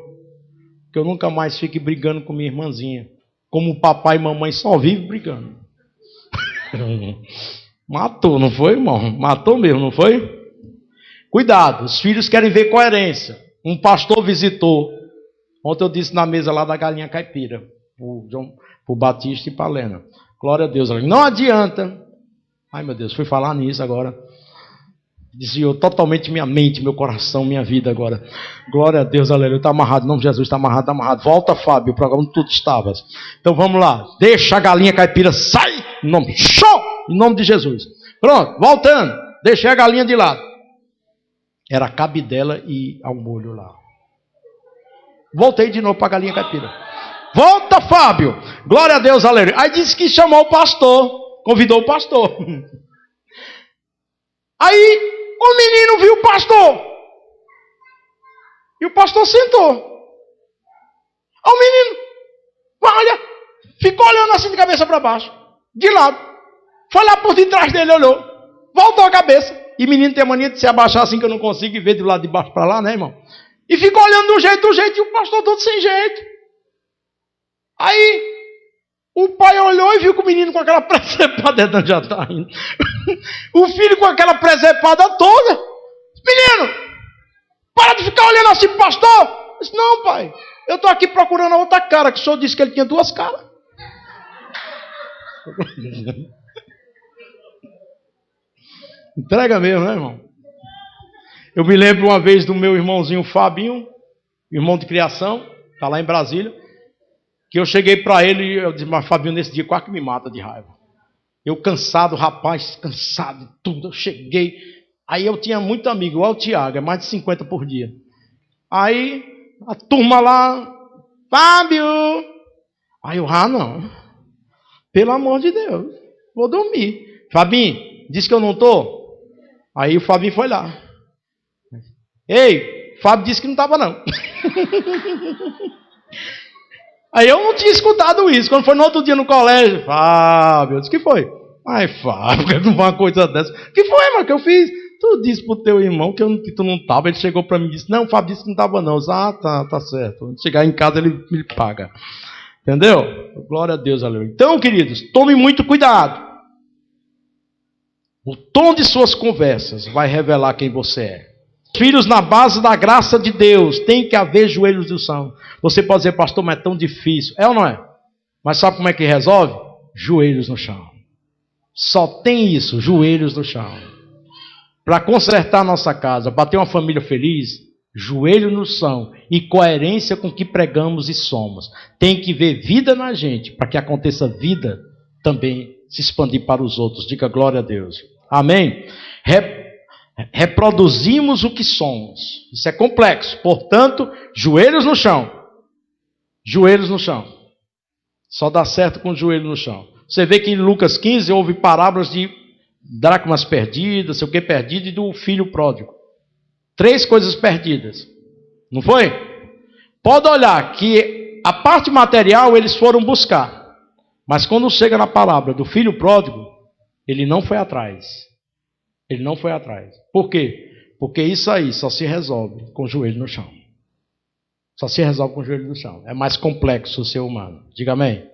que eu nunca mais fique brigando com minha irmãzinha. Como papai e mamãe só vivem brigando. Matou, não foi, irmão? Matou mesmo, não foi? Cuidado, os filhos querem ver coerência. Um pastor visitou. Ontem eu disse na mesa lá da galinha caipira. Pro Batista e para Lena. Glória a Deus. Não adianta. Ai meu Deus, fui falar nisso agora. Desviou totalmente minha mente, meu coração, minha vida agora. Glória a Deus, aleluia. Está amarrado, em nome de Jesus, está amarrado, está amarrado. Volta, Fábio, o programa onde tu estavas. Então vamos lá. Deixa a galinha caipira, sai! Em nome de Jesus. Pronto, voltando. Deixei a galinha de lado. Era cabidela e ao molho lá. Voltei de novo para a galinha caipira. Volta, Fábio! Glória a Deus, aleluia. Aí disse que chamou o pastor. Convidou o pastor. Aí o menino viu o pastor. E o pastor sentou. Aí o menino, olha, ficou olhando assim de cabeça para baixo. De lado. Foi lá por detrás dele, olhou. Voltou a cabeça. E menino tem a mania de se abaixar assim que eu não consigo e ver do lado de baixo para lá, né, irmão? E ficou olhando do jeito, e o pastor todo sem jeito. Aí o pai olhou e viu que o menino com aquela presepada, já está indo. O filho com aquela presepada toda. Menino, para de ficar olhando assim pro pastor. Eu disse, não, pai, eu estou aqui procurando a outra cara, que o senhor disse que ele tinha duas caras. Entrega mesmo, né, irmão? Eu me lembro uma vez do meu irmãozinho Fabinho, irmão de criação, está lá em Brasília, que eu cheguei para ele e eu disse, mas Fabinho, nesse dia quase que me mata de raiva. Eu cansado, rapaz, cansado de tudo. Eu cheguei, aí eu tinha muito amigo, igual o Tiago, é mais de 50 por dia. Aí a turma lá, Fábio. Aí eu, não, pelo amor de Deus, vou dormir. Fabinho, disse que eu não estou. Aí o Fabinho foi lá. Ei, Fábio disse que não estava não. Aí eu não tinha escutado isso. Quando foi no outro dia no colégio, Fábio, eu disse, que foi? Ai, Fábio, que não foi uma coisa dessa. Que foi, mano, que eu fiz? Tu disse pro teu irmão que tu não estava. Ele chegou para mim e disse, não, o Fábio disse que não estava não. Eu disse, tá certo. Quando chegar em casa ele me paga. Entendeu? Glória a Deus, aleluia. Então, queridos, tome muito cuidado. O tom de suas conversas vai revelar quem você é. Filhos, na base da graça de Deus, tem que haver joelhos no chão. Você pode dizer, pastor, mas é tão difícil. É ou não é? Mas sabe como é que resolve? Joelhos no chão. Só tem isso, joelhos no chão. Para consertar nossa casa, para ter uma família feliz, joelho no chão e coerência com o que pregamos e somos. Tem que ver vida na gente, para que aconteça vida também se expandir para os outros. Diga glória a Deus. Amém? Reproduzimos o que somos. Isso é complexo. Portanto, joelhos no chão. Joelhos no chão. Só dá certo com o joelho no chão. Você vê que em Lucas 15 houve parábolas de dracmas perdidas, sei o que perdido, e do filho pródigo. 3 coisas perdidas. Não foi? Pode olhar que a parte material eles foram buscar. Mas quando chega na palavra do filho pródigo, ele não foi atrás. Ele não foi atrás. Por quê? Porque isso aí só se resolve com o joelho no chão. Só se resolve com o joelho no chão. É mais complexo o ser humano. Diga amém.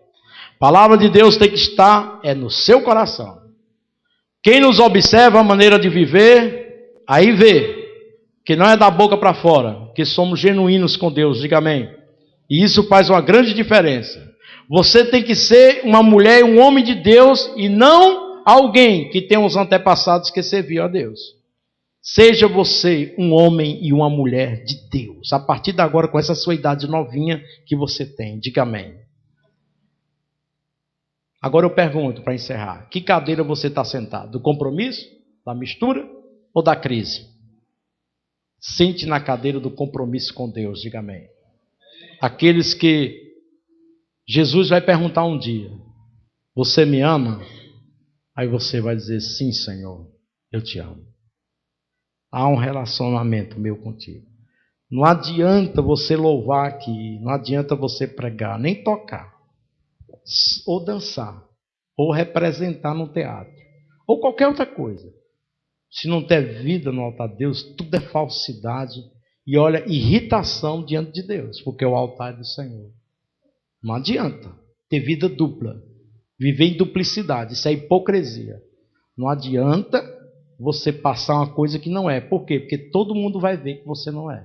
A palavra de Deus tem que estar no seu coração. Quem nos observa a maneira de viver, aí vê que não é da boca para fora, que somos genuínos com Deus. Diga amém. E isso faz uma grande diferença. Você tem que ser uma mulher e um homem de Deus e não alguém que tem os antepassados que serviam a Deus. Seja você um homem e uma mulher de Deus. A partir de agora, com essa sua idade novinha que você tem. Diga amém. Agora eu pergunto, para encerrar. Que cadeira você está sentado? Do compromisso? Da mistura? Ou da crise? Sente na cadeira do compromisso com Deus. Diga amém. Aqueles que Jesus vai perguntar um dia: você me ama? Aí você vai dizer: sim, Senhor, eu te amo. Há um relacionamento meu contigo. Não adianta você louvar aqui, não adianta você pregar, nem tocar, ou dançar, ou representar no teatro, ou qualquer outra coisa. Se não ter vida no altar de Deus, tudo é falsidade e, olha, irritação diante de Deus, porque o altar é do Senhor. Não adianta ter vida dupla, viver em duplicidade, isso é hipocrisia. Não adianta você passar uma coisa que não é. Por quê? Porque todo mundo vai ver que você não é.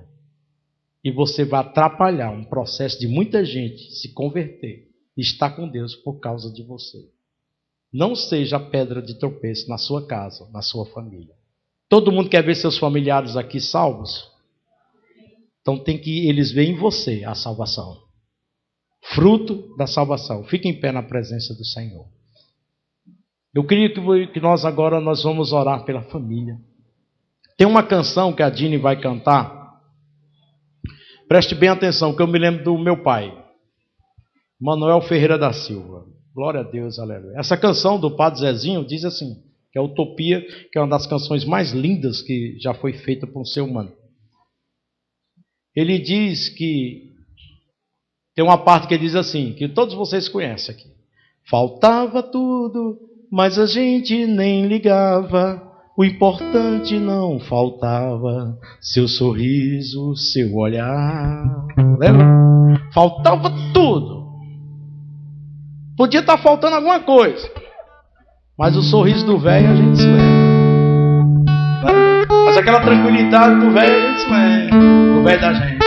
E você vai atrapalhar um processo de muita gente se converter e estar com Deus por causa de você. Não seja a pedra de tropeço na sua casa, na sua família. Todo mundo quer ver seus familiares aqui salvos? Então tem que eles verem em você a salvação. Fruto da salvação. Fique em pé na presença do Senhor. Eu queria que nós vamos orar pela família. Tem uma canção que a Dini vai cantar. Preste bem atenção, que eu me lembro do meu pai, Manuel Ferreira da Silva. Glória a Deus, aleluia. Essa canção do Padre Zezinho diz assim, que é Utopia, que é uma das canções mais lindas que já foi feita por um ser humano. Ele diz que, tem uma parte que ele diz assim, que todos vocês conhecem aqui. Faltava tudo, mas a gente nem ligava. O importante não faltava, seu sorriso, seu olhar. Lembra? Faltava tudo. Podia estar faltando alguma coisa, mas o sorriso do velho a gente se lembra. Mas aquela tranquilidade do velho a gente se lembra. Do velho da gente,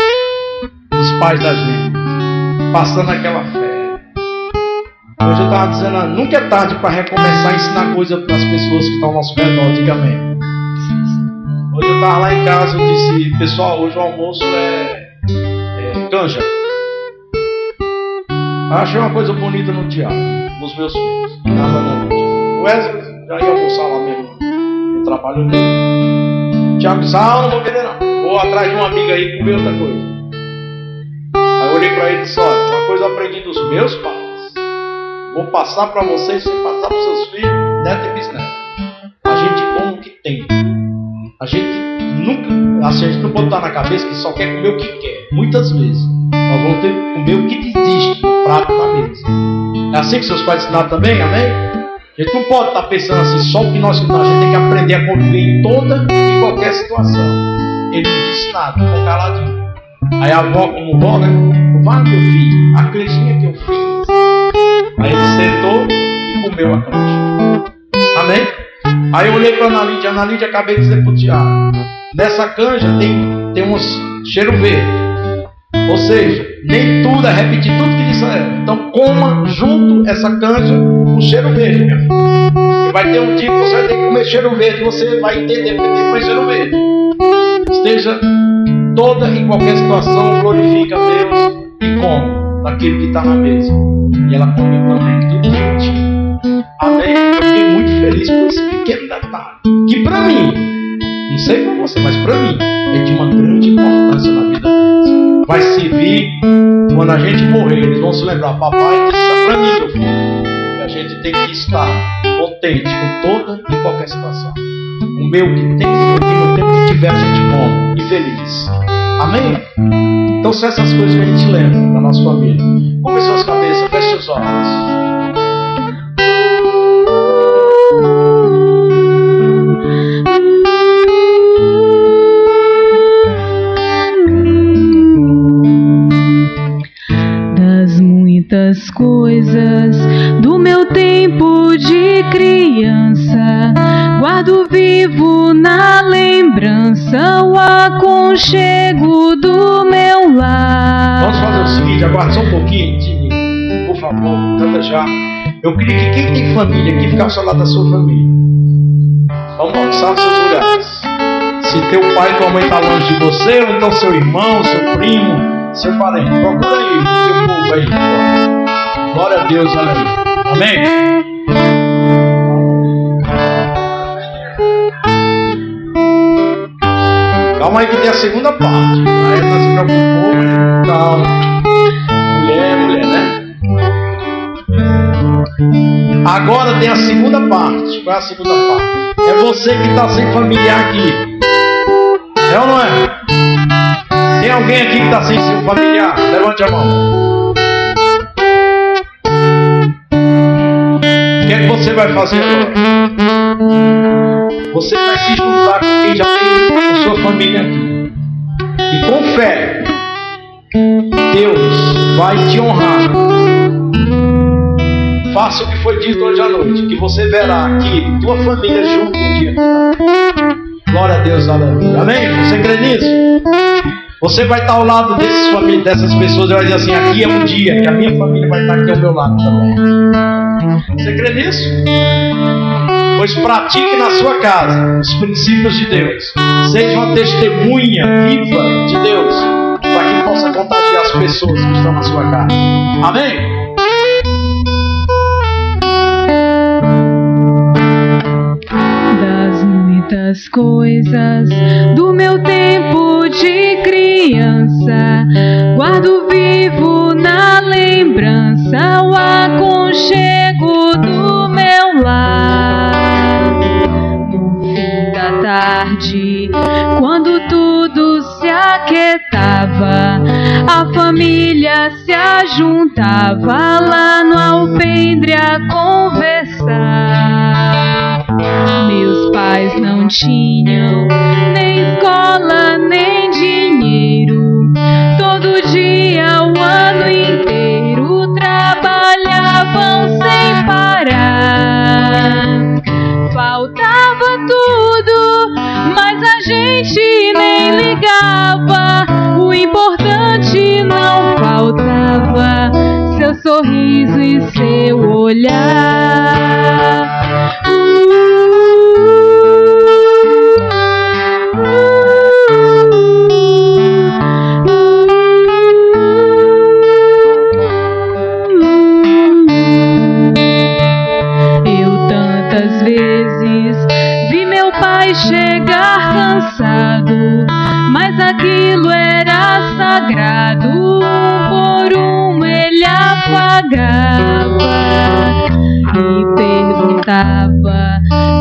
dos pais da gente, passando aquela fé. Hoje eu estava dizendo, nunca é tarde para recomeçar a ensinar coisa para as pessoas que estão ao nosso redor, diga amém. Hoje eu estava lá em casa, eu disse, pessoal, hoje o almoço é canja. Eu achei uma coisa bonita no teatro, nos meus filhos, na noite. O Wesley já ia almoçar lá mesmo, no trabalho dele. O Tiago disse, não vou querer não, vou atrás de uma amiga aí comer outra coisa. Aí eu olhei para ele e disse, olha, uma coisa eu aprendi dos meus pais. Vou passar para vocês, você passar para os seus filhos, neto e bisneto. A gente come o que tem. A gente não pode estar na cabeça que só quer comer o que quer. Muitas vezes nós vamos ter que comer o que existe no prato da mesa. É assim que seus pais ensinaram também, amém? A gente não pode estar pensando assim, só o que nós queremos. A gente tem que aprender a conviver em toda e qualquer situação. Ele não disse nada, ficou caladinho. Aí a avó, como vó, né? Vai, meu filho, a canjinha que eu fiz. Aí ele sentou e comeu a canja. Amém? Aí eu olhei para a Ana Lídia, acabei de dizer para o Tiago, nessa canja tem uns cheiro verde. Ou seja, nem tudo é repetir tudo que disse a ela. Então coma junto essa canja com cheiro verde, meu filho. Porque vai ter um dia que você vai ter que comer cheiro verde, você vai entender porque tem que comer cheiro verde. Esteja toda e qualquer situação, glorifica a Deus e come daquele que está na mesa. E ela comeu também, tudo direitinho. Amém? Eu fiquei muito feliz por esse pequeno detalhe. Que para mim, não sei para você, mas para mim, é de uma grande importância na vida deles. Vai servir quando a gente morrer. Eles vão se lembrar, papai disse para mim, meu filho, que a gente tem que estar contente com toda e qualquer situação. O meu que tem, o que no tempo que tiver a gente come e feliz. Amém? Então são essas coisas que a gente lembra da nossa família. Curve suas cabeças, feche os olhos. Muitas coisas do meu tempo de criança, guardo vivo na lembrança o aconchego do meu lar. Vamos fazer o seguinte, aguarde só um pouquinho, por favor, tanta já. Eu queria que quem tem família aqui ficasse ao lado da sua família. Vamos almoçar nos seus lugares. Se teu pai e tua mãe estão longe de você, ou então seu irmão, seu primo, seu parente, procura aí, seu povo aí. Glória a Deus, aleluia. Amém? Calma aí que tem a segunda parte. Aí não se preocupou, calma. Mulher, né? Agora tem a segunda parte. Qual é a segunda parte? É você que está sem familiar aqui. É ou não é? Tem alguém aqui que está sem seu familiar? Levante a mão. O que é que você vai fazer agora? Você vai se juntar com quem já tem a sua família aqui. E com fé, Deus vai te honrar. Faça o que foi dito hoje à noite, que você verá aqui tua família junto um dia. Glória a Deus, aleluia. Amém? Você crê nisso? Você vai estar ao lado dessas pessoas e vai dizer assim: aqui é um dia que a minha família vai estar aqui ao meu lado também. Você crê nisso? Pois pratique na sua casa os princípios de Deus. Seja uma testemunha viva de Deus, para que possa contagiar as pessoas que estão na sua casa. Amém? Das coisas do meu tempo de criança, guardo vivo na lembrança o aconchego do meu lar. No fim da tarde, quando tudo se aquietava, a família se ajuntava lá no alpendre a conversar. Meus pais não tinham nem escola nem dinheiro. Todo dia, o ano inteiro, trabalhavam sem parar. Faltava tudo, mas a gente nem ligava. O importante não faltava: seu sorriso e seu olhar. Chegar cansado, mas aquilo era sagrado. Por ele apagava e perguntava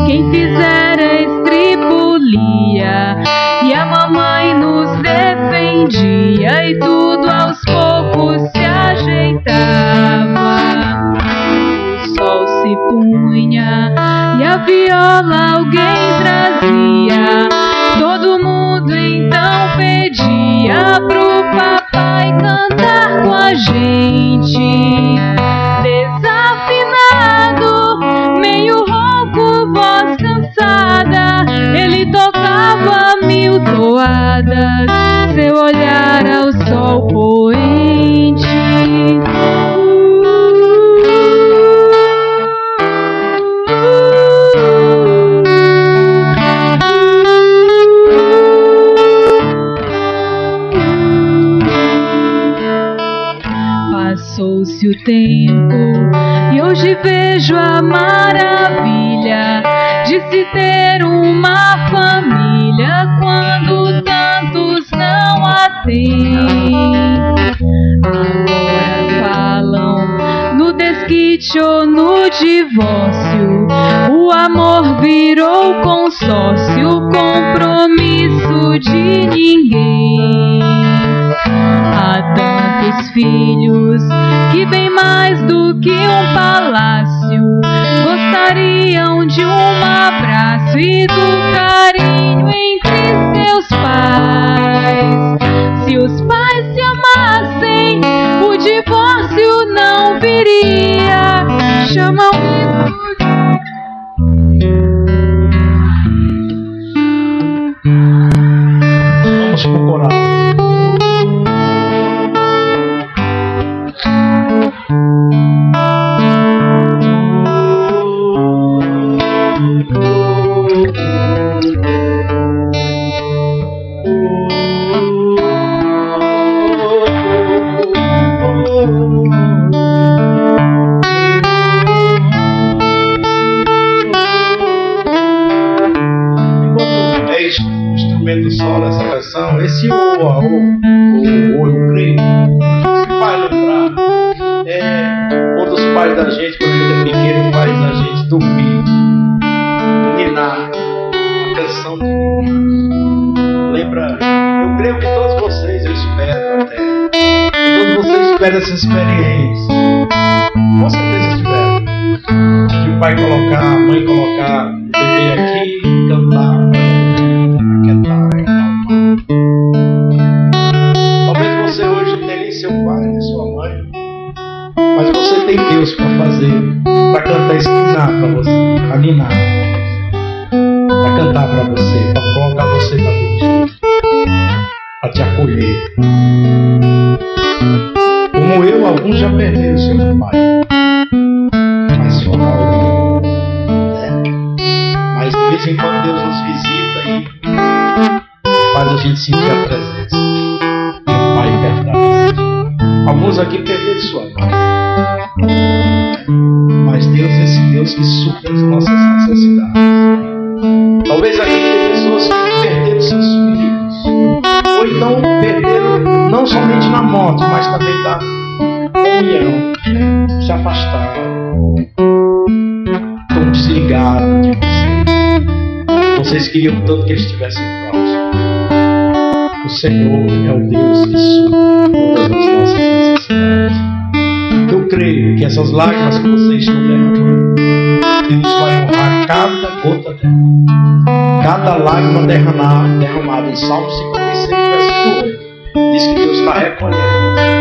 quem fizera estripulia, e a mamãe nos defendia e tudo aos poucos se ajeitava. O sol se punha e a viola alguém trazia. Todo mundo então pedia pro papai cantar com a gente. Desafinado, meio rouco, voz cansada, ele tocava 1000 toadas, seu olhar ao sol poente. Passou-se o tempo e hoje vejo a maravilha de se ter uma família quando tantos não a têm. Agora falam no desquite deixou no divórcio. O amor virou consórcio, compromisso de ninguém. Há tantos filhos que bem mais do que um palácio gostariam de um abraço e do carinho entre seus pais. Se os pais se amassem, o divórcio não viria. Chamam isso de... Vamos pro coral. Solo, essa versão, esse eu creio, vai lembrar um dos pais da gente, quando ele é pequeno, faz a gente dormir, ninar, a canção de lembra, eu creio que todos vocês, eu espero até, que todos vocês esperam essa experiência, com certeza esperam, de o pai colocar, a mãe colocar, o bebê aqui e cantar. Talvez você hoje não tenha nem seu pai, nem sua mãe, mas você tem Deus para fazer, para cantar, ensinar para você, para ninar, para cantar para você, para colocar você para Deus, para te acolher. Como eu, alguns já perderam seu pai, mas só mas de vez em quando Deus nos visita e faz a gente sentir a presença de um pai verdadeiro. Alguns aqui perderam sua mãe, mas Deus é esse Deus que supre as nossas necessidades. Talvez aqui tem pessoas que perderam seus filhos, ou então perderam não somente na morte, mas também da comunhão, se afastaram, estão desligados de você. Vocês queriam tanto que eles estivessem próximos. O Senhor é o Deus que supre todas as nossas necessidades. Eu creio que essas lágrimas que vocês estão derramando, Deus vai honrar cada gota dela. Cada lágrima derramada em Salmo 56, verso 8, diz que Deus está recolhendo